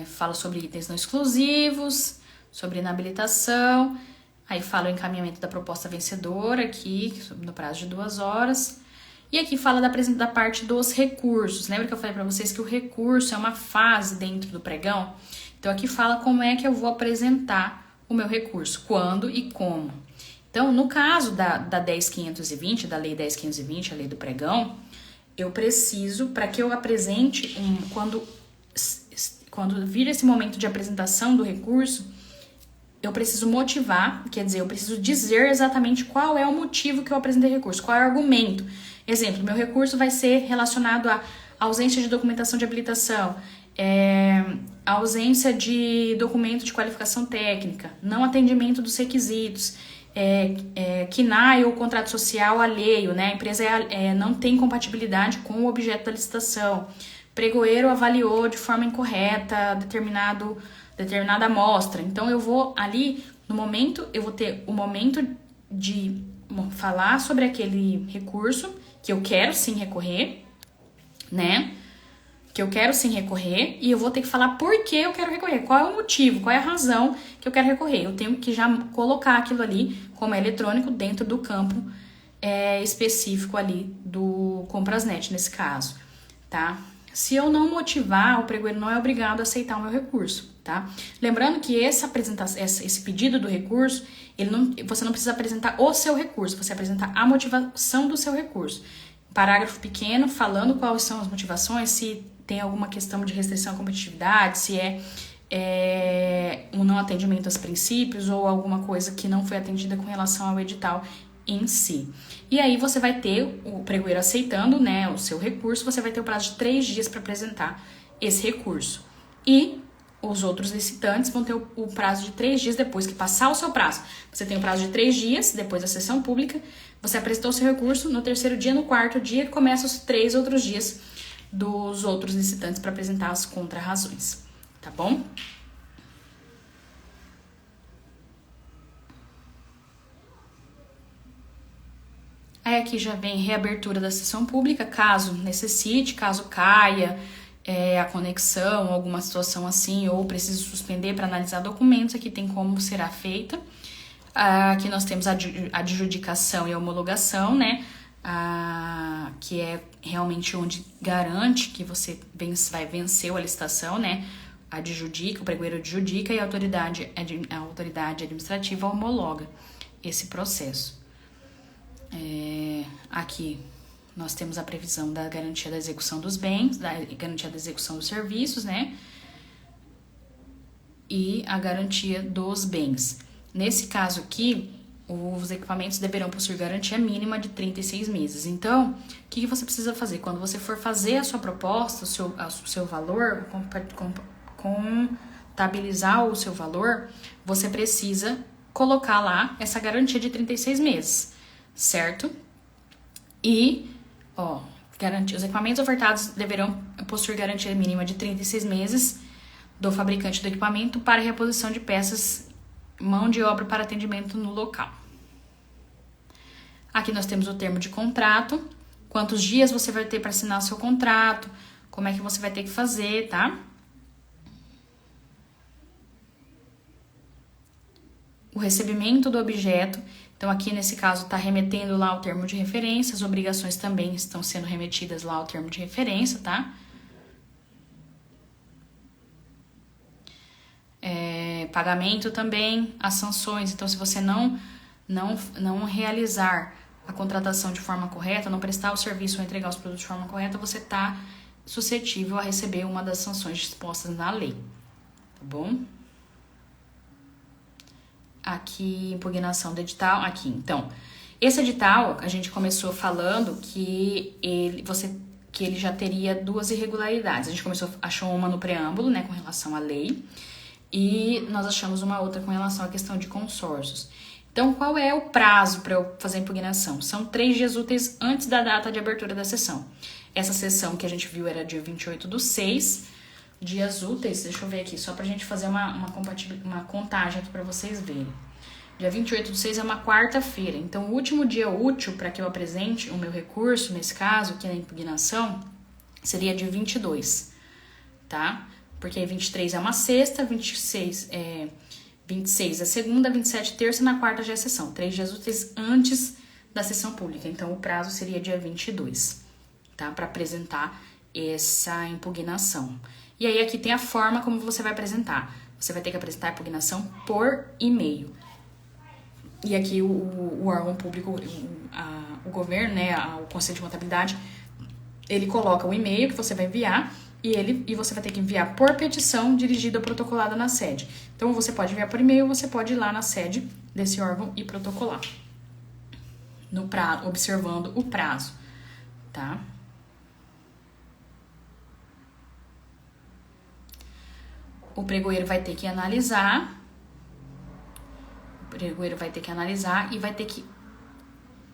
Fala sobre itens não exclusivos, sobre inabilitação, aí fala o encaminhamento da proposta vencedora aqui, no prazo de 2 horas. E aqui fala da parte dos recursos. Lembra que eu falei para vocês que o recurso é uma fase dentro do pregão? Então aqui fala como é que eu vou apresentar o meu recurso, quando e como. Então, no caso da 10.520, da Lei 10.520, a Lei do Pregão, eu preciso, para que eu apresente, quando vir esse momento de apresentação do recurso, eu preciso motivar, quer dizer, eu preciso dizer exatamente qual é o motivo que eu apresentei recurso, qual é o argumento. Exemplo, meu recurso vai ser relacionado à ausência de documentação de habilitação, ausência de documento de qualificação técnica, não atendimento dos requisitos, KNAI ou contrato social alheio, né? A empresa não tem compatibilidade com o objeto da licitação. Pregoeiro avaliou de forma incorreta determinada amostra. Então, eu vou ali, eu vou ter o momento de falar sobre aquele recurso que eu quero sim recorrer, né? Que eu quero sim recorrer, e eu vou ter que falar por que eu quero recorrer, qual é o motivo, qual é a razão que eu quero recorrer. Eu tenho que já colocar aquilo ali, como é eletrônico, dentro do campo específico ali do Comprasnet, nesse caso, tá? Se eu não motivar, o pregoeiro não é obrigado a aceitar o meu recurso, tá? Lembrando que esse pedido do recurso, você não precisa apresentar o seu recurso, você apresenta a motivação do seu recurso. Parágrafo pequeno, falando quais são as motivações, se tem alguma questão de restrição à competitividade, se um não atendimento aos princípios ou alguma coisa que não foi atendida com relação ao edital em si. E aí você vai ter o pregoeiro aceitando, né, o seu recurso, você vai ter o prazo de 3 dias para apresentar esse recurso. E os outros licitantes vão ter o prazo de 3 dias depois que passar o seu prazo. Você tem o prazo de 3 dias depois da sessão pública, você apresentou o seu recurso, no 3º dia, no 4º dia, começa os 3 outros dias dos outros licitantes para apresentar as contrarrazões, tá bom? Aí aqui já vem reabertura da sessão pública, caso necessite, caso caia a conexão, alguma situação assim, ou precise suspender para analisar documentos, aqui tem como será feita. Aqui nós temos a adjudicação e a homologação, né? Que é realmente onde garante que você vai vencer a licitação, né? O pregoeiro adjudica e a autoridade administrativa homologa esse processo. Aqui nós temos a previsão da garantia da execução dos bens, da garantia da execução dos serviços, né? E a garantia dos bens. Nesse caso aqui, os equipamentos deverão possuir garantia mínima de 36 meses. Então, o que você precisa fazer? Quando você for fazer a sua proposta, o seu valor, contabilizar o seu valor, você precisa colocar lá essa garantia de 36 meses, certo? E, ó, os equipamentos ofertados deverão possuir garantia mínima de 36 meses do fabricante do equipamento para reposição de peças, mão de obra para atendimento no local. Aqui nós temos o termo de contrato, quantos dias você vai ter para assinar o seu contrato, como é que você vai ter que fazer, tá? O recebimento do objeto, então aqui nesse caso está remetendo lá ao termo de referência, as obrigações também estão sendo remetidas lá ao termo de referência, tá? Pagamento também, as sanções, então se você não realizar a contratação de forma correta, não prestar o serviço ou entregar os produtos de forma correta, você está suscetível a receber uma das sanções dispostas na lei, tá bom? Aqui, impugnação do edital, aqui, então, esse edital, a gente começou falando que ele já teria duas irregularidades, a gente achou uma no preâmbulo, né, com relação à lei, e nós achamos uma outra com relação à questão de consórcios. Então, qual é o prazo para eu fazer a impugnação? São 3 dias úteis antes da data de abertura da sessão. Essa sessão que a gente viu era dia 28/6, dias úteis, deixa eu ver aqui, só pra gente fazer uma contagem aqui pra vocês verem. Dia 28/6 é uma quarta-feira, então o último dia útil para que eu apresente o meu recurso, nesse caso, que é a impugnação, seria dia 22, tá? Porque aí 23 é uma sexta, 26 é segunda, 27 terça, na quarta já é sessão. 3 dias úteis antes da sessão pública. Então, o prazo seria dia 22, tá? Para apresentar essa impugnação. E aí, aqui tem a forma como você vai apresentar. Você vai ter que apresentar a impugnação por e-mail. E aqui o órgão público, o governo, né, o Conselho de Contabilidade, ele coloca o e-mail que você vai enviar e você vai ter que enviar por petição dirigida ou protocolada na sede. Então, você pode enviar por e-mail, você pode ir lá na sede desse órgão e protocolar, observando o prazo, tá? O pregoeiro vai ter que analisar, e vai ter que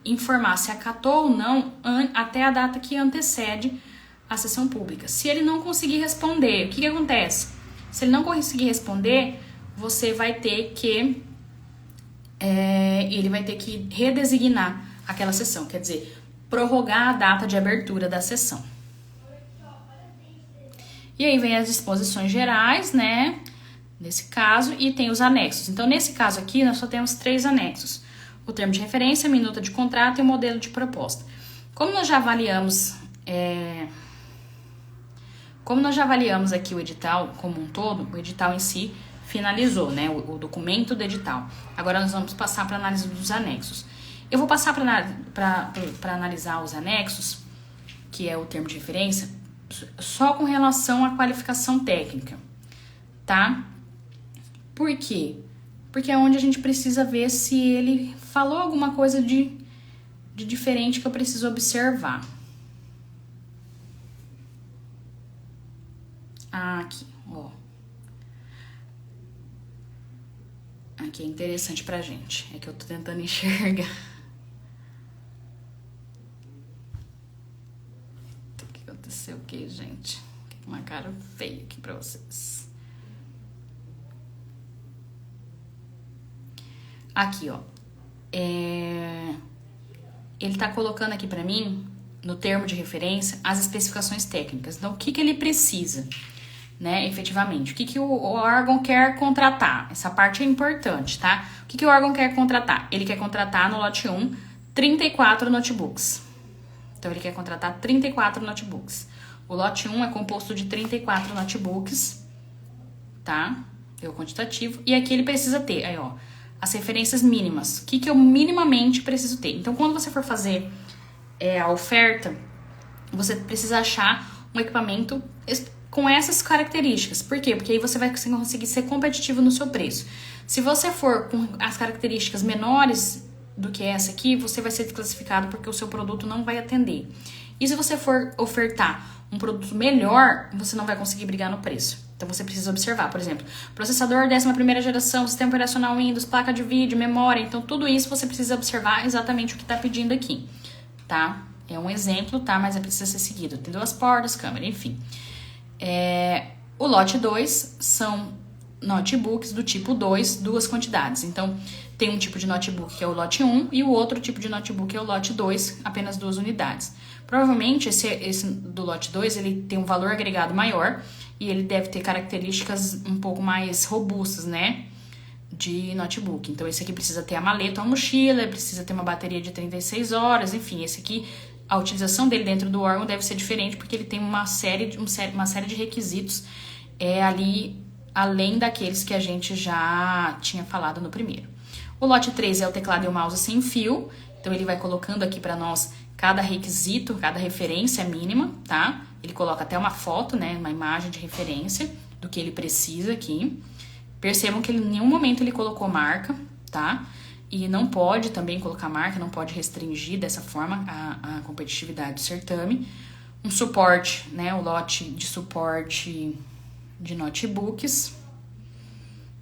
informar se acatou ou não até a data que antecede a sessão pública. Se ele não conseguir responder, o que acontece? Se ele não conseguir responder, você vai ter que ele vai ter que redesignar aquela sessão, quer dizer, prorrogar a data de abertura da sessão. E aí vem as disposições gerais, né, nesse caso, e tem os anexos. Então, nesse caso aqui, nós só temos 3 anexos: o termo de referência, a minuta de contrato e o modelo de proposta. Como nós já avaliamos aqui o edital como um todo, o edital em si finalizou, né, o documento do edital. Agora nós vamos passar para a análise dos anexos. Eu vou passar para analisar os anexos, que é o termo de referência, só com relação à qualificação técnica, tá? Por quê? Porque é onde a gente precisa ver se ele falou alguma coisa de diferente que eu preciso observar. Aqui, ó. Aqui é interessante pra gente. É que eu tô tentando enxergar. O que aconteceu aqui, gente? Uma cara feia aqui pra vocês. Aqui, ó. Ele tá colocando aqui pra mim, no termo de referência, as especificações técnicas. Então, o que ele precisa, né, efetivamente? O que o órgão quer contratar? Essa parte é importante, tá? O que o órgão quer contratar? Ele quer contratar no lote 1 34 notebooks. Então, ele quer contratar 34 notebooks. O lote 1 é composto de 34 notebooks, tá? É o quantitativo. E aqui ele precisa ter, aí, ó, as referências mínimas. O que eu minimamente preciso ter? Então, quando você for fazer a oferta, você precisa achar um equipamento com essas características. Por quê? Porque aí você vai conseguir ser competitivo no seu preço. Se você for com as características menores do que essa aqui, você vai ser desclassificado porque o seu produto não vai atender. E se você for ofertar um produto melhor, você não vai conseguir brigar no preço. Então, você precisa observar, por exemplo, processador 11ª geração, sistema operacional Windows, placa de vídeo, memória. Então, tudo isso você precisa observar exatamente o que está pedindo aqui, tá? É um exemplo, tá? Mas precisa ser seguido. Tem 2 portas, câmera, enfim. O lote 2 são notebooks do tipo 2, 2 quantidades. Então, tem um tipo de notebook que é o lote 1 e o outro tipo de notebook é o lote 2, apenas 2 unidades. Provavelmente, esse do lote 2, ele tem um valor agregado maior e ele deve ter características um pouco mais robustas, né? De notebook. Então, esse aqui precisa ter a maleta ou a mochila, precisa ter uma bateria de 36 horas, enfim, esse aqui, a utilização dele dentro do órgão deve ser diferente, porque ele tem uma série de requisitos ali, além daqueles que a gente já tinha falado no primeiro. O lote 3 é o teclado e o mouse sem fio, então ele vai colocando aqui para nós cada requisito, cada referência mínima, tá? Ele coloca até uma foto, né, uma imagem de referência do que ele precisa aqui. Percebam que em nenhum momento ele colocou marca, tá? E não pode também colocar marca, não pode restringir dessa forma a competitividade do certame. Um suporte, né? O lote de suporte de notebooks.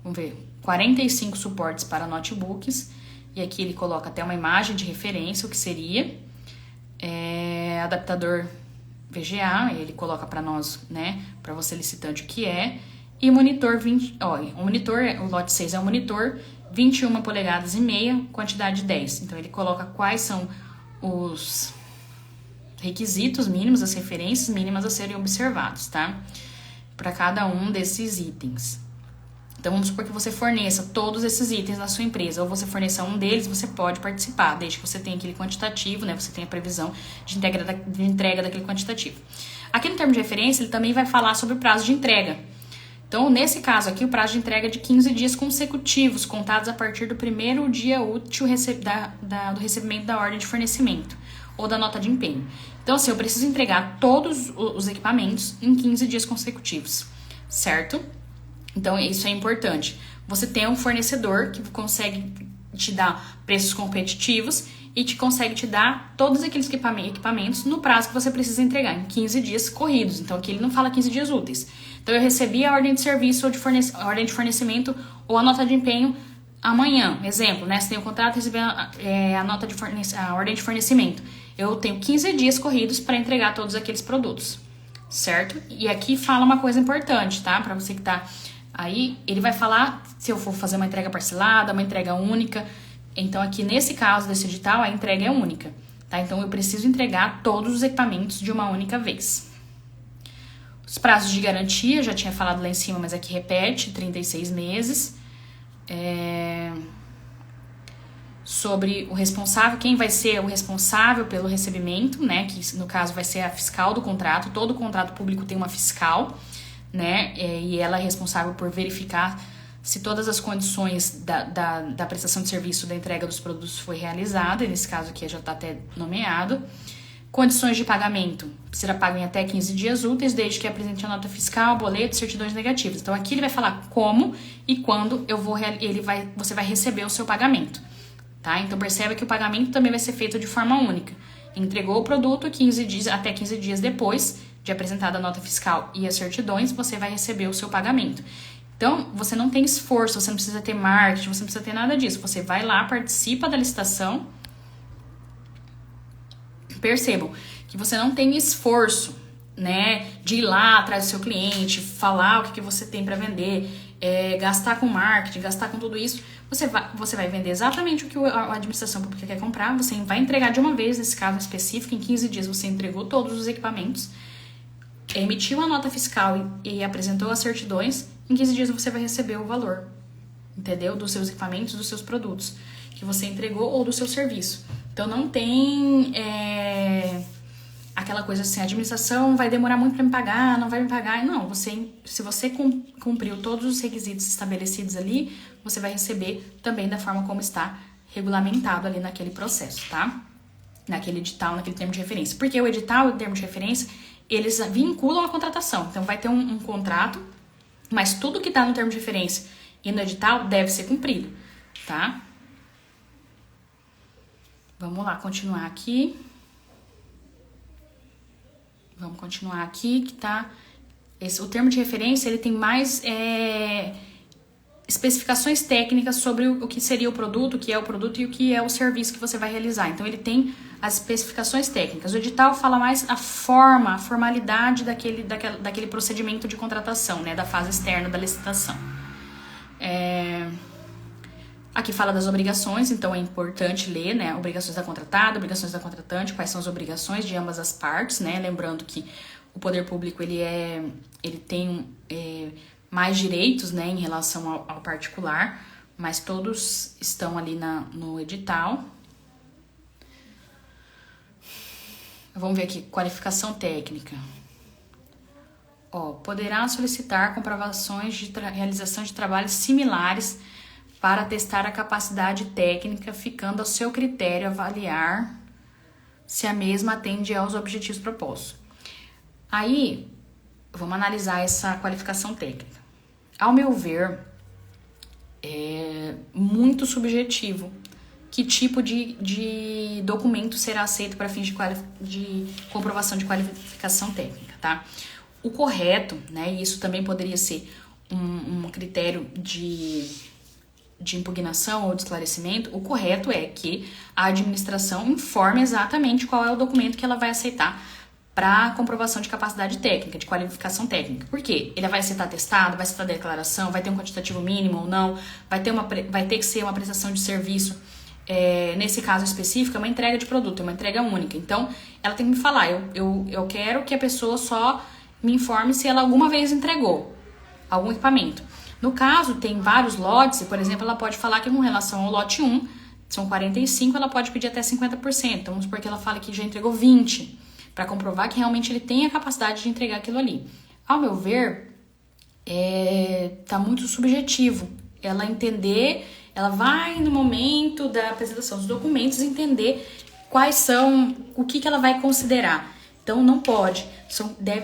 Vamos ver, 45 suportes para notebooks. E aqui ele coloca até uma imagem de referência, o que seria. Adaptador VGA, ele coloca para nós, né? Para você licitante o que é. E monitor 20, o lote 6 é um monitor 21 polegadas e meia, quantidade 10. Então ele coloca quais são os requisitos mínimos, as referências mínimas a serem observados, tá? Para cada um desses itens. Então vamos supor que você forneça todos esses itens na sua empresa, ou você forneça um deles, você pode participar, desde que você tenha aquele quantitativo, né? Você tenha a previsão de entrega daquele quantitativo. Aqui no termo de referência, ele também vai falar sobre o prazo de entrega. Então, nesse caso aqui, o prazo de entrega é de 15 dias consecutivos, contados a partir do primeiro dia útil do recebimento da ordem de fornecimento ou da nota de empenho. Então, assim, eu preciso entregar todos os equipamentos em 15 dias consecutivos, certo? Então, isso é importante. Você tem um fornecedor que consegue te dar preços competitivos e consegue te dar todos aqueles equipamentos no prazo que você precisa entregar, em 15 dias corridos. Então, aqui ele não fala 15 dias úteis. Então, eu recebi a ordem de serviço ou a ordem de fornecimento ou a nota de empenho amanhã. Exemplo, né? Você tem o contrato, receber a ordem de fornecimento. Eu tenho 15 dias corridos para entregar todos aqueles produtos, certo? E aqui fala uma coisa importante, tá? Para você que tá aí, ele vai falar se eu for fazer uma entrega parcelada, uma entrega única. Então, aqui nesse caso desse edital, a entrega é única, tá? Então, eu preciso entregar todos os equipamentos de uma única vez. Os prazos de garantia, já tinha falado lá em cima, mas aqui repete, 36 meses. Sobre o responsável, quem vai ser o responsável pelo recebimento, né? Que no caso vai ser a fiscal do contrato. Todo contrato público tem uma fiscal, né? E ela é responsável por verificar se todas as condições da prestação de serviço da entrega dos produtos foi realizada. Nesse caso aqui já está até nomeado. Condições de pagamento. Será pago em até 15 dias úteis, desde que apresente a nota fiscal, boleto, certidões negativas. Então, aqui ele vai falar como e quando você vai receber o seu pagamento. Tá? Então, perceba que o pagamento também vai ser feito de forma única. Entregou o produto até 15 dias depois de apresentada a nota fiscal e as certidões, você vai receber o seu pagamento. Então, você não tem esforço, você não precisa ter marketing, você não precisa ter nada disso. Você vai lá, participa da licitação. Percebam que você não tem esforço, né, de ir lá atrás do seu cliente, falar o que você tem para vender, gastar com marketing, gastar com tudo isso. Você vai vender exatamente o que a administração pública quer comprar, você vai entregar de uma vez, nesse caso específico, em 15 dias você entregou todos os equipamentos, emitiu a nota fiscal e apresentou as certidões, em 15 dias você vai receber o valor, entendeu? Dos seus equipamentos, dos seus produtos que você entregou ou do seu serviço. Então, não tem aquela coisa assim, a administração vai demorar muito para me pagar, não vai me pagar. Não, se você cumpriu todos os requisitos estabelecidos ali, você vai receber também da forma como está regulamentado ali naquele processo, tá? Naquele edital, naquele termo de referência. Porque o edital e o termo de referência, eles vinculam a contratação. Então, vai ter um contrato, mas tudo que está no termo de referência e no edital deve ser cumprido, tá? Vamos lá, continuar aqui. Vamos continuar aqui, que tá... o termo de referência, ele tem mais especificações técnicas sobre o que seria o produto, o que é o produto e o que é o serviço que você vai realizar. Então, ele tem as especificações técnicas. O edital fala mais a formalidade daquele procedimento de contratação, né, da fase externa da licitação. Aqui fala das obrigações, então é importante ler, né, obrigações da contratada, obrigações da contratante, quais são as obrigações de ambas as partes, né, lembrando que o poder público, ele tem mais direitos, né, em relação ao particular, mas todos estão ali no edital. Vamos ver aqui, qualificação técnica. Poderá solicitar comprovações de realização de trabalhos similares para testar a capacidade técnica, ficando ao seu critério avaliar se a mesma atende aos objetivos propostos. Aí, vamos analisar essa qualificação técnica. Ao meu ver, é muito subjetivo que tipo de documento será aceito para fins de comprovação de qualificação técnica, tá? O correto, né, e isso também poderia ser um critério de impugnação ou de esclarecimento, o correto é que a administração informe exatamente qual é o documento que ela vai aceitar para comprovação de capacidade técnica, de qualificação técnica. Por quê? Ele vai aceitar atestado, vai aceitar declaração, vai ter um quantitativo mínimo ou não, vai ter que ser uma prestação de serviço. Nesse caso específico, é uma entrega de produto, é uma entrega única. Então, ela tem que me falar, eu quero que a pessoa só me informe se ela alguma vez entregou algum equipamento. No caso, tem vários lotes, e, por exemplo, ela pode falar que com relação ao lote 1, são 45, ela pode pedir até 50%. Então, vamos supor que ela fala que já entregou 20, para comprovar que realmente ele tem a capacidade de entregar aquilo ali. Ao meu ver, tá muito subjetivo. Ela vai no momento da apresentação dos documentos entender quais são, o que ela vai considerar. Então, não pode.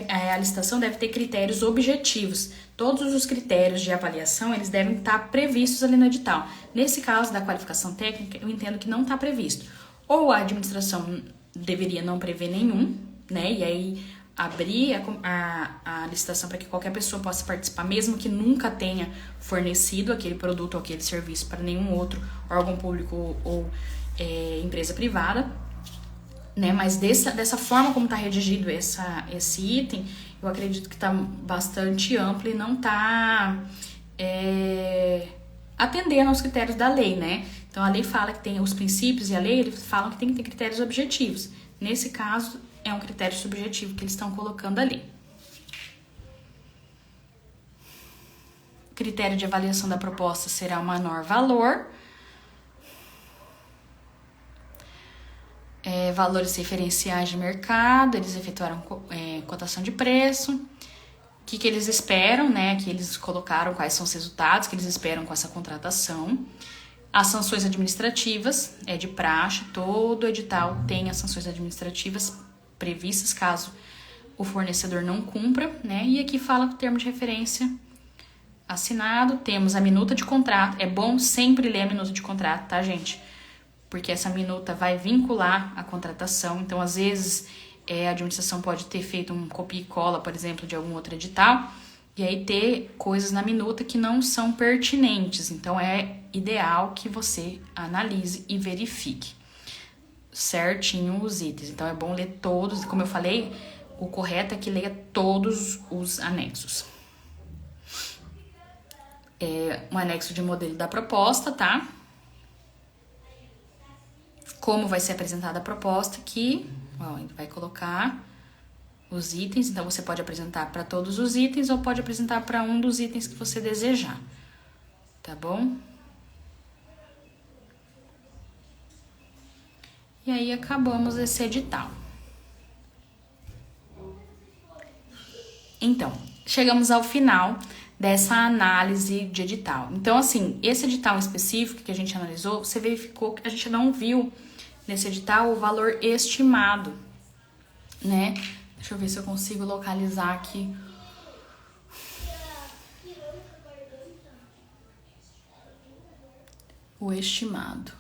A licitação deve ter critérios objetivos. Todos os critérios de avaliação, eles devem estar previstos ali no edital. Nesse caso da qualificação técnica, eu entendo que não está previsto. Ou a administração deveria não prever nenhum, né? E aí abrir a licitação para que qualquer pessoa possa participar, mesmo que nunca tenha fornecido aquele produto ou aquele serviço para nenhum outro órgão público ou empresa privada, né? Mas dessa forma como está redigido esse item, eu acredito que está bastante amplo e não está atendendo aos critérios da lei, né? Então, a lei fala que tem os princípios e a lei, eles falam que tem que ter critérios objetivos. Nesse caso, é um critério subjetivo que eles estão colocando ali. O critério de avaliação da proposta será o menor valor. Valores referenciais de mercado, eles efetuaram cotação de preço. O que eles esperam, né? Que eles colocaram quais são os resultados que eles esperam com essa contratação. As sanções administrativas, é de praxe, todo edital tem as sanções administrativas previstas caso o fornecedor não cumpra, né? E aqui fala o termo de referência assinado, temos a minuta de contrato. É bom sempre ler a minuta de contrato, tá, gente? Porque essa minuta vai vincular a contratação. Então, às vezes, a administração pode ter feito um copia e cola, por exemplo, de algum outro edital, e aí ter coisas na minuta que não são pertinentes. Então, é ideal que você analise e verifique certinho os itens. Então, é bom ler todos. Como eu falei, o correto é que leia todos os anexos. Um anexo de modelo da proposta, tá? Como vai ser apresentada a proposta aqui, ele vai colocar os itens. Então, você pode apresentar para todos os itens ou pode apresentar para um dos itens que você desejar, tá bom? E aí, acabamos esse edital. Então, chegamos ao final dessa análise de edital. Então, assim, esse edital específico que a gente analisou, você verificou que a gente não viu nesse edital o valor estimado, né? Deixa eu ver se eu consigo localizar aqui. O estimado.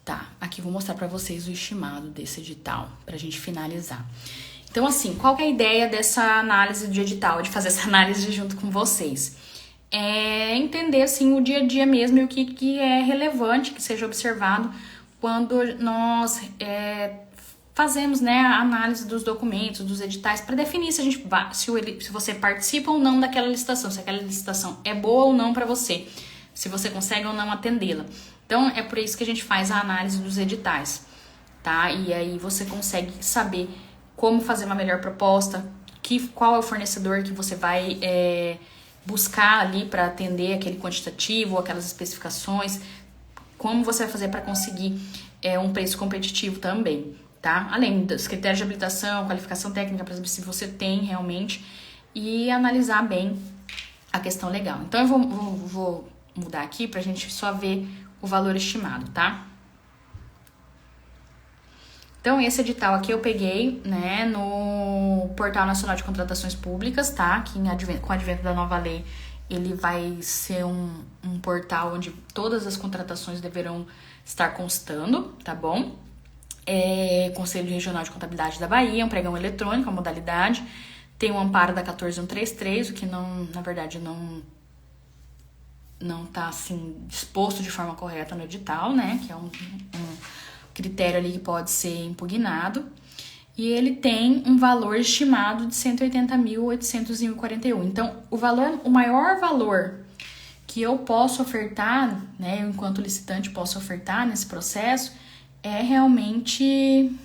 Tá, aqui vou mostrar pra vocês o estimado desse edital, pra gente finalizar. Então, assim, qual que é a ideia dessa análise de edital, de fazer essa análise junto com vocês? entender, assim, o dia a dia mesmo e o que é relevante que seja observado quando nós fazemos, né, a análise dos documentos, dos editais, para definir se a gente se você participa ou não daquela licitação, se aquela licitação é boa ou não para você, se você consegue ou não atendê-la. Então, é por isso que a gente faz a análise dos editais, tá? E aí você consegue saber como fazer uma melhor proposta, qual é o fornecedor que você vai buscar ali para atender aquele quantitativo ou aquelas especificações, como você vai fazer para conseguir um preço competitivo também, tá? Além dos critérios de habilitação, qualificação técnica, para saber se você tem realmente, e analisar bem a questão legal. Então, eu vou mudar aqui pra gente só ver o valor estimado, tá? Então, esse edital aqui eu peguei, né, no Portal Nacional de Contratações Públicas, tá? Que com o advento da nova lei, ele vai ser um portal onde todas as contratações deverão estar constando, tá bom? Conselho Regional de Contabilidade da Bahia, um pregão eletrônico, a modalidade. Tem o amparo da 14133, o que não, na verdade, não tá, assim, disposto de forma correta no edital, né? Que é um critério ali que pode ser impugnado. E ele tem um valor estimado de 180.841. Então, o maior valor que eu posso ofertar, né? Eu, enquanto licitante, posso ofertar nesse processo é realmente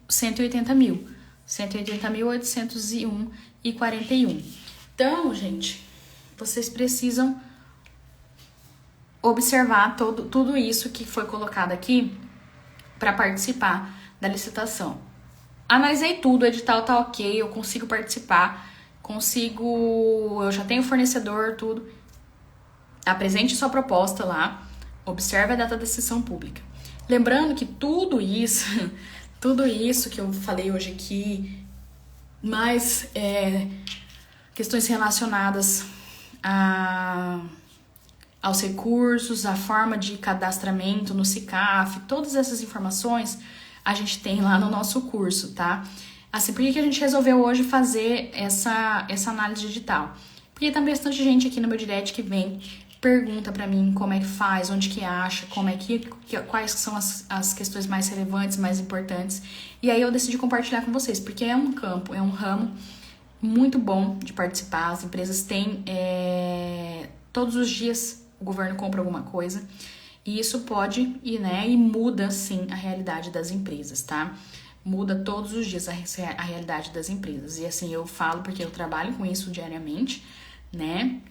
180 mil. 180.801,41. Então, gente, vocês precisam observar tudo isso que foi colocado aqui para participar da licitação. Analisei tudo, o edital tá ok, eu consigo participar, eu já tenho fornecedor, tudo. Apresente sua proposta lá, observe a data da sessão pública. Lembrando que tudo isso que eu falei hoje aqui, mais questões relacionadas aos recursos, a forma de cadastramento no SICAF, todas essas informações a gente tem lá no nosso curso, tá? Assim, por que a gente resolveu hoje fazer essa análise digital? Porque tem bastante gente aqui no meu direct que vem, pergunta pra mim como é que faz, onde que acha, quais são as questões mais relevantes, mais importantes. E aí eu decidi compartilhar com vocês, porque é um ramo muito bom de participar. As empresas têm, todos os dias o governo compra alguma coisa, e isso pode e muda, sim, a realidade das empresas, tá? Muda todos os dias a realidade das empresas. E assim, eu falo porque eu trabalho com isso diariamente, né?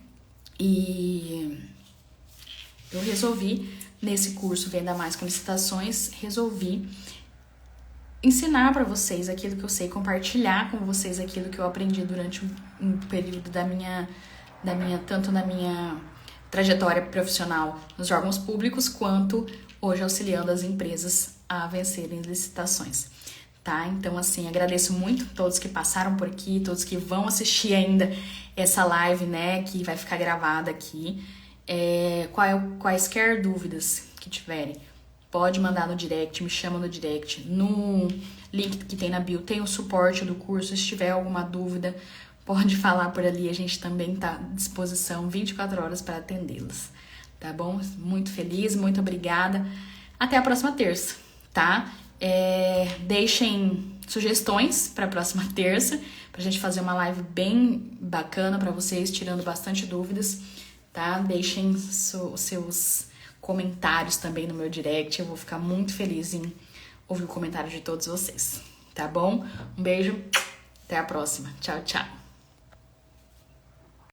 E eu resolvi, nesse curso Venda Mais com Licitações, resolvi ensinar para vocês aquilo que eu sei, compartilhar com vocês aquilo que eu aprendi durante um período tanto na minha trajetória profissional nos órgãos públicos, quanto hoje auxiliando as empresas a vencerem licitações, tá? Então, assim, agradeço muito todos que passaram por aqui, todos que vão assistir ainda essa live, né, que vai ficar gravada aqui. Quaisquer dúvidas que tiverem, pode mandar no direct, me chama no direct. No link que tem na bio tem o suporte do curso, se tiver alguma dúvida, pode falar por ali, a gente também tá à disposição 24 horas para atendê-los, tá bom? Muito feliz, muito obrigada. Até a próxima terça, tá? Deixem sugestões para a próxima terça, pra gente fazer uma live bem bacana para vocês, tirando bastante dúvidas, tá? Deixem os seus comentários também no meu direct, eu vou ficar muito feliz em ouvir o comentário de todos vocês, tá bom? Um beijo, até a próxima. Tchau, tchau.